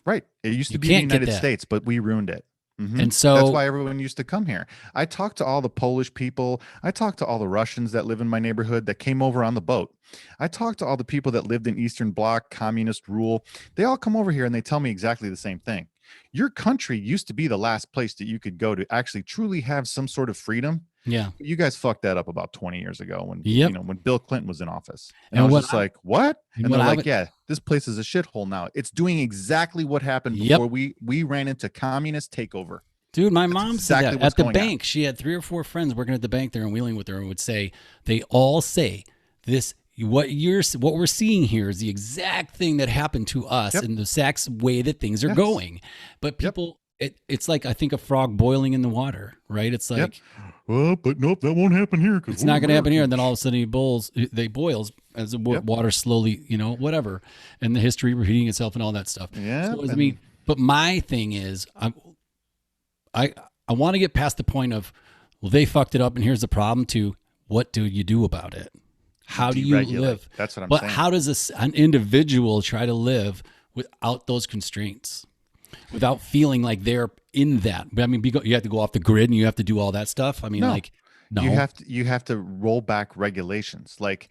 B: Right. It used to
A: You
B: be the
A: can't get
B: United
A: that.
B: States, but we ruined it. Mhm.
A: And so
B: that's why everyone used to come here. I talked to all the Polish people. I talked to all the Russians that live in my neighborhood that came over on the boat. I talked to all the people that lived in Eastern Bloc, communist rule. They all come over here and they tell me exactly the same thing. Your country used to be the last place that you could go to actually truly have some sort of freedom.
A: yeah,
B: You guys fucked that up about 20 years ago when
A: Yep.
B: when Bill Clinton was in office. And
A: And
B: I was
A: what
B: just
A: I-
B: like, what?
A: and
B: And
A: what
B: they're
A: I
B: like,
A: would-
B: yeah, this place is a shithole now. It's doing exactly what happened
A: Yep.
B: before we ran into communist takeover.
A: dude, my mom
B: exactly
A: said that
B: what's
A: at the
B: going on.
A: bank. She had 3 or 4 friends working at the bank there and wheeling with her, and would say they all say this. What we're seeing here is the exact thing that happened to us
B: Yep.
A: and the exact way that things are
B: Yes.
A: going. But
B: Yep.
A: people, it's like I think a frog boiling in the water, right? It's like
B: Yep. Well, but nope, that won't happen here.
A: it's not going to happen here. And then all of a sudden they boils as the
B: Yep.
A: water slowly, whatever, and the history repeating itself and all that stuff.
B: Yeah.
A: So, I mean, but my thing is, I want to get past the point of, well, they fucked it up, and here's the problem. To what do you do about it? How do you
B: deregulate.
A: live?
B: That's what I'm
A: But
B: saying.
A: how does an individual try to live without those constraints, without feeling like they're in that? I mean, you have to go off the grid and you have to do all that stuff. I mean,
B: No.
A: no,
B: You have to roll back regulations. Like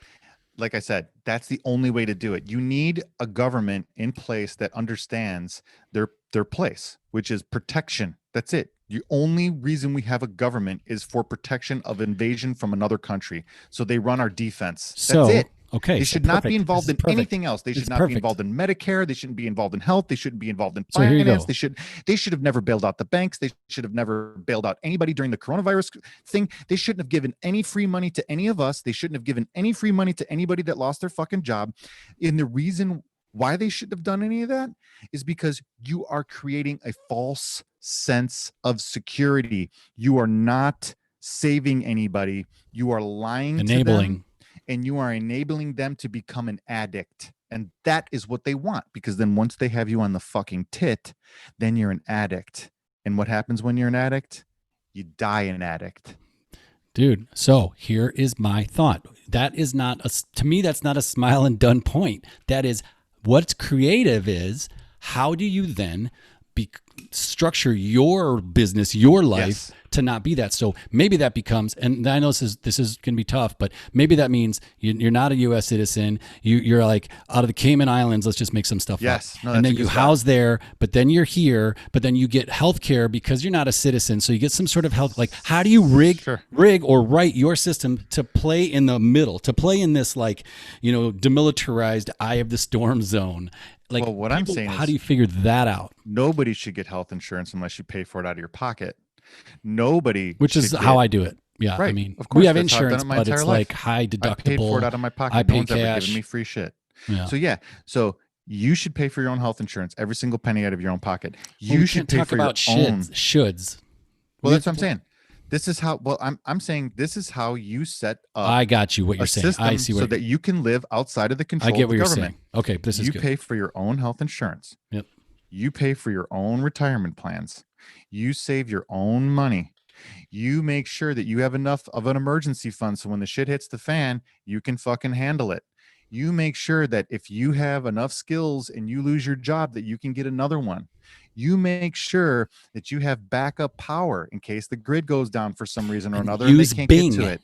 B: I said, that's the only way to do it. You need a government in place that understands their place, which is protection. That's it. The only reason we have a government is for protection of invasion from another country. So they run our defense. That's
A: So,
B: it.
A: okay,
B: They
A: so
B: should not
A: perfect.
B: be involved
A: This is
B: in
A: perfect.
B: anything else. They should
A: It's
B: not
A: perfect.
B: be involved in Medicare. They shouldn't be involved in health. They shouldn't be involved in
A: So here you
B: finance.
A: go.
B: They should have never bailed out the banks. They should have never bailed out anybody during the coronavirus thing. They shouldn't have given any free money to any of us. They shouldn't have given any free money to anybody that lost their fucking job. And the reason why they shouldn't have done any of that is because you are creating a false sense of security. You are not saving anybody. You are lying to them,
A: Enabling.
B: and you are enabling them to become an addict. And that is what they want, because then once they have you on the fucking tit, then you're an addict. And what happens when you're an addict? You die an addict.
A: Dude, so here is my thought. That is not to me, that's not a smile and done point. That is what's creative is, how do you then structure your business, your life
B: Yes.
A: to not be that. So maybe that becomes, and I know this is going to be tough, but maybe that means you're not a U.S. citizen. You're like out of the Cayman Islands. Let's just make some stuff
B: Yes.
A: up.
B: No,
A: And
B: that's
A: then
B: a good
A: you
B: spot.
A: house there, but then you're here, but then you get health care because you're not a citizen. So you get some sort of health. Like, how do you
B: Sure.
A: rig or write your system to play in the middle, to play in this, like, demilitarized eye of the storm zone? Like,
B: Well, what I'm saying
A: how
B: is-
A: do you figure that out?
B: Nobody should get health insurance unless you pay for it out of your pocket. Nobody,
A: Which is
B: should
A: how
B: get-
A: I do it. Yeah, I
B: Right.
A: mean,
B: Of course,
A: we have
B: that's how I've done
A: insurance,
B: it my
A: but it's
B: entire life.
A: like high deductible.
B: I paid for it out of my pocket.
A: I
B: No
A: pay
B: one's ever
A: cash.
B: given me free shit.
A: Yeah.
B: So yeah, so you should pay for your own health insurance, every single penny out of your own pocket.
A: Well,
B: You
A: we
B: should
A: can't
B: pay
A: talk
B: for
A: about
B: your own.
A: shoulds.
B: Well, that's what I'm saying. This is how. Well, I'm saying this is how you set up
A: I got you. What you're
B: a
A: saying.
B: system
A: I see
B: so
A: what
B: that you can live outside of the
A: I
B: control
A: get
B: of
A: what
B: the
A: you're
B: government.
A: saying. Okay, this is
B: You
A: good.
B: pay for your own health insurance.
A: Yep.
B: You pay for your own retirement plans. You save your own money. You make sure that you have enough of an emergency fund so when the shit hits the fan, you can fucking handle it. You make sure that if you have enough skills and you lose your job, that you can get another one. You make sure that you have backup power in case the grid goes down for some reason or another and they
A: Use
B: can't
A: Bing.
B: get to it.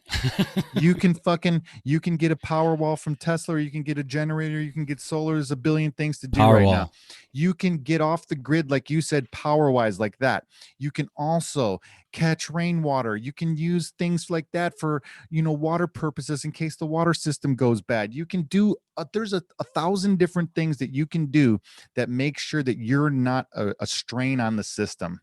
B: You can get a power wall from Tesla, or you can get a generator, you can get solar. There's a billion things to do right now. You can get off the grid, like you said, power wise, like that. You can also catch rainwater. You can use things like that for water purposes in case the water system goes bad. You can do there's a thousand different things that you can do that make sure that you're not a strain on the system.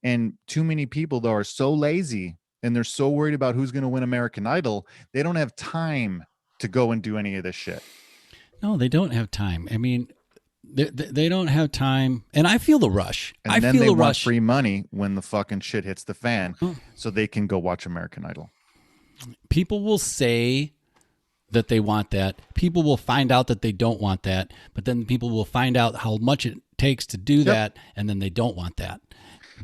B: And too many people though are so lazy and they're so worried about who's going to win American Idol, they don't have time to go and do any of this shit.
A: No, they don't have time. I mean, they don't have time, and I feel the rush.
B: And
A: I
B: then
A: feel
B: they
A: the
B: want
A: rush.
B: free money when the fucking shit hits the fan,
A: Oh.
B: so they can go watch American Idol.
A: People will say that they want that. People will find out that they don't want that, but then people will find out how much it takes to do that, and then they don't want that.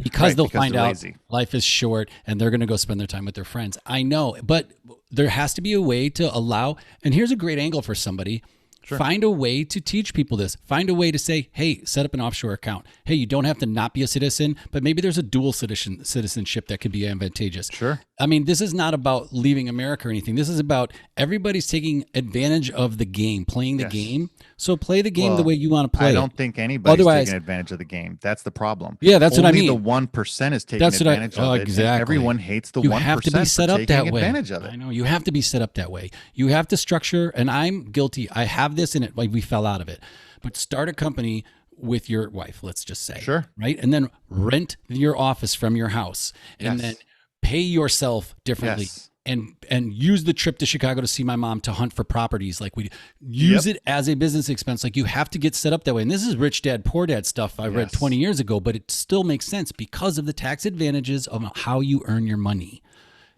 A: Because
B: Right,
A: they'll
B: because
A: find
B: they're
A: out
B: lazy.
A: life is short and they're going to go spend their time with their friends. I know, but there has to be a way to allow, and here's a great angle for somebody. Find a way to teach people this. Find a way to say, hey, set up an offshore account. Hey, you don't have to not be a citizen, but maybe there's a dual citizenship that could be advantageous.
B: Sure.
A: I mean, this is not about leaving America or anything. This is about everybody's taking advantage of the game, playing the
B: Yes.
A: game. So play the game the
B: Well,
A: way you want to play
B: I
A: it.
B: don't think anybody's
A: Otherwise-
B: taking advantage of the game. That's the problem.
A: Yeah, that's what I
B: Only
A: mean.
B: the 1% is taking
A: That's what
B: advantage of it. and
A: exactly.
B: everyone hates the
A: you
B: 1%
A: have to be set
B: for
A: up
B: taking
A: that way.
B: advantage of it.
A: I know you have to be set up that way. You have to structure, and I'm guilty. I have this in it. Like we fell out of it, but start a company with your wife. Let's just say,
B: Sure.
A: right, and then rent your office from your house, and
B: Yes.
A: then pay yourself differently.
B: Yes.
A: And use the trip to Chicago to see my mom to hunt for properties. Like we use it as a business expense. Like you have to get set up that way. And this is rich dad, poor dad stuff I read
B: Yes.
A: 20 years ago, but it still makes sense because of the tax advantages of how you earn your money.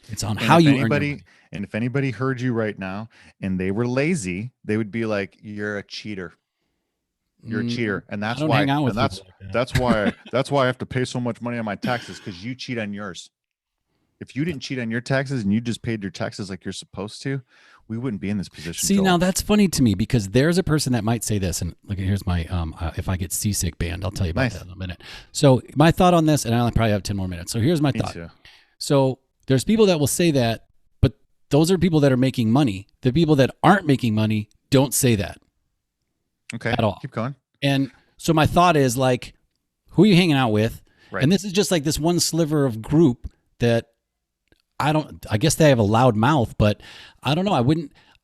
A: It's on
B: And
A: how
B: if
A: you earn your
B: anybody,
A: money.
B: and if anybody heard you right now and they were lazy, they would be like, "You're a cheater. You're a cheater," and that's
A: don't
B: why.
A: hang out with
B: and that's
A: people like that.
B: that's why that's why I have to pay so much money on my taxes, because you cheat on yours. If you didn't cheat on your taxes and you just paid your taxes like you're supposed to, we wouldn't be in this position.
A: See,
B: Joel.
A: now that's funny to me because there's a person that might say this, and look, here's my if I get seasick band, I'll tell you about
B: Nice.
A: that in a minute. So my thought on this, and I only probably have 10 more minutes. So here's my
B: Me
A: thought.
B: too.
A: So there's people that will say that, but those are people that are making money. The people that aren't making money don't say that
B: Okay,
A: at all.
B: keep going.
A: And so my thought is like, who are you hanging out with?
B: Right.
A: And this is just like this one sliver of group that I guess they have a loud mouth, but I don't know.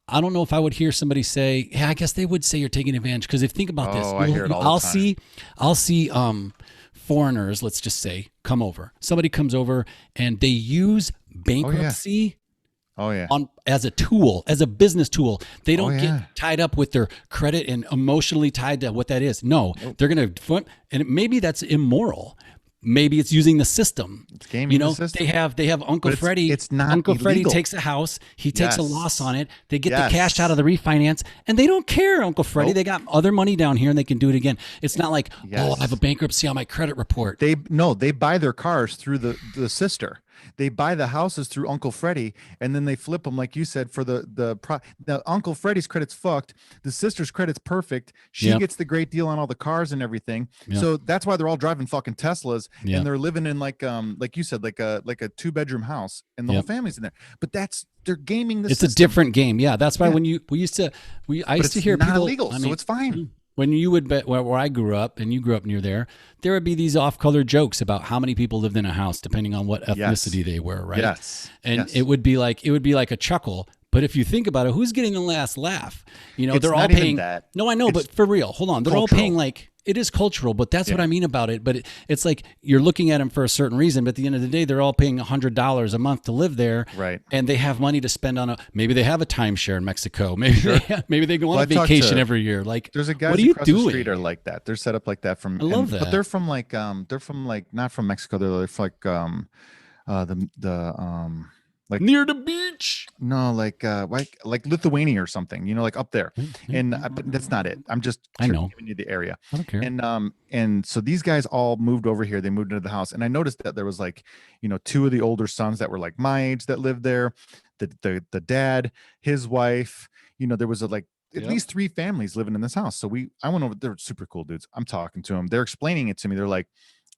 A: I don't know if I would hear somebody say, yeah, I guess they would say you're taking advantage. Because if think about this,
B: Oh, I hear it all the
A: I'll
B: time.
A: see foreigners, let's just say, come over. Somebody comes over and they use bankruptcy
B: Oh yeah.
A: as a tool, as a business tool. They don't
B: yeah.
A: get tied up with their credit and emotionally tied to what that is. No, they're going to, and maybe that's immoral. Maybe it's using the system.
B: It's gaming
A: You know,
B: the system.
A: they have Uncle
B: But
A: Freddie.
B: it's not
A: Uncle Freddie
B: illegal.
A: takes a house. He takes a
B: Yes.
A: loss on it. They get
B: Yes.
A: the cash out of the refinance, and they don't care. Uncle Freddie,
B: Nope.
A: they got other money down here, and they can do it again. It's not like,
B: Yes.
A: oh, I have a bankruptcy on my credit report.
B: They buy their cars through the sister. They buy the houses through Uncle Freddie, and then they flip them, like you said, for the Uncle Freddie's credit's fucked. The sister's credit's perfect. She
A: Yep.
B: gets the great deal on all the cars and everything.
A: Yep.
B: So that's why they're all driving fucking Teslas,
A: Yep.
B: and they're living in like you said, like a 2-bedroom house, and the whole
A: Yep.
B: family's in there. But they're gaming the
A: It's
B: system.
A: a different game. Yeah, that's why
B: Yeah.
A: when I used to
B: But it's
A: hear
B: not
A: people.
B: illegal,
A: I
B: so
A: mean,
B: it's fine.
A: when you would bet where I grew up and you grew up near there would be these off-color jokes about how many people lived in a house depending on what ethnicity they were, right?
B: Yes.
A: And
B: Yes.
A: it would be like a chuckle. But if you think about it, who's getting the last laugh? You know,
B: It's
A: they're all
B: not even
A: paying.
B: that.
A: No, I know,
B: It's
A: but for real, hold on. They're all
B: cultural.
A: paying like it is cultural, but that's what
B: Yeah.
A: I mean about it. But it's like you're looking at them for a certain reason. But at the end of the day, they're all paying $100 a month to live there,
B: Right.
A: and they have money to spend on maybe they have a timeshare in Mexico. Maybe maybe they go on
B: Well,
A: a
B: I've talked
A: vacation
B: to-
A: every year. Like,
B: There's a guys
A: what are you
B: across the
A: doing?
B: street are like that. They're set up like that from.
A: I love
B: But
A: that.
B: they're from like not from Mexico. They're like like
A: Near the beach.
B: no like Lithuania or something. You know, like up there. And but that's not it. I'm just
A: I know.
B: giving you the area.
A: I don't care.
B: And so these guys all moved over here. They moved into the house, and I noticed that there was like, you know, 2 of the older sons that were like my age that lived there. The dad, his wife. You know, there was at
A: Yep.
B: least 3 families living in this house. So I went over. They're super cool dudes. I'm talking to them. They're explaining it to me. They're like,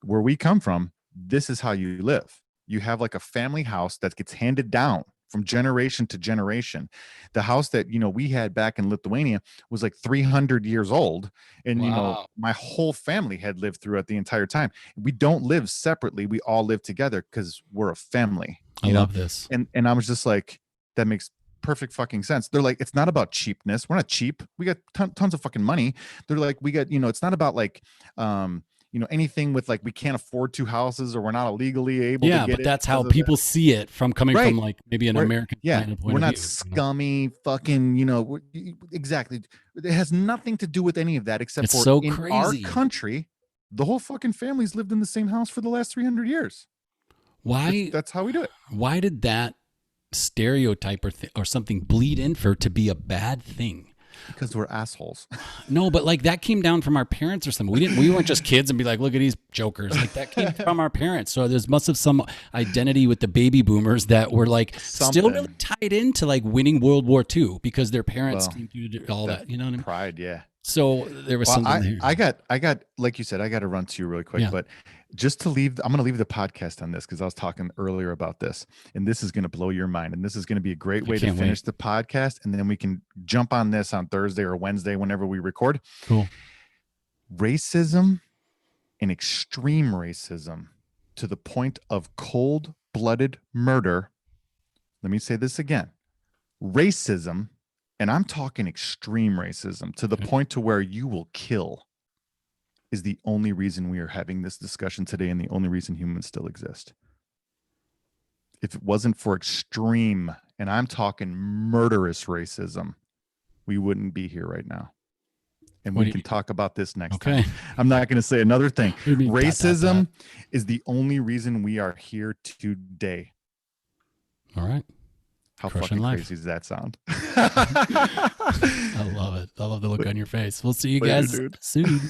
B: where we come from, this is how you live. You have like a family house that gets handed down from generation to generation. The house that, you know, we had back in Lithuania was like 300 years old. And, you know,
A: Wow.
B: my whole family had lived through it the entire time. We don't live separately. We all live together because we're a family.
A: I
B: you know?
A: love this.
B: And I was just like, that makes perfect fucking sense. They're like, it's not about cheapness. We're not cheap. We got tons of fucking money. They're like, we got, you know, it's not about like, you know, anything with like we can't afford 2 houses or we're not illegally able to
A: Yeah,
B: get
A: but
B: it
A: that's how
B: because of
A: people see it from coming
B: Right.
A: from like maybe an
B: We're-
A: American
B: yeah,
A: kind of point
B: we're
A: of
B: not
A: view, you know?
B: scummy fucking, you know, exactly. It has nothing to do with any of that except
A: It's
B: for
A: so
B: in
A: crazy.
B: our country, the whole fucking family's lived in the same house for the last 300 years.
A: Why
B: That's how we do it.
A: why did that stereotype or something bleed in for it to be a bad thing?
B: Because we're assholes.
A: No, but like that came down from our parents or something. We weren't just kids and be like, look at these jokers. Like that came from our parents. So there's must have some identity with the baby boomers that were like still
B: Something.
A: really tied into like winning World War II because their parents
B: Well,
A: came through all that. You know what I mean?
B: Pride, yeah.
A: So there was
B: Well,
A: something there.
B: I got, like you said, I got to run to you really quick,
A: Yeah.
B: but just to leave, I'm going to leave the podcast on this because I was talking earlier about this, and this is going to blow your mind, and this is going to be a great way to
A: can't
B: finish the podcast, and then we can jump on this on Thursday or Wednesday whenever we record.
A: Cool.
B: Racism and extreme racism to the point of cold-blooded murder. Let me say this again. Racism, and I'm talking extreme racism to the
A: Okay.
B: point to where you will kill, is the only reason we are having this discussion today and the only reason humans still exist. If it wasn't for extreme, and I'm talking murderous racism, we wouldn't be here right now. And
A: What
B: we
A: do you
B: can
A: mean?
B: talk about this next
A: Okay.
B: time. I'm not going to say another thing.
A: What do you mean, dot, dot,
B: Racism
A: dot?
B: is the only reason we are here today.
A: All right.
B: How
A: Crushing
B: fucking
A: life.
B: crazy does that sound?
A: I love it. I love the look on your face. We'll see you
B: Later,
A: guys
B: dude.
A: soon.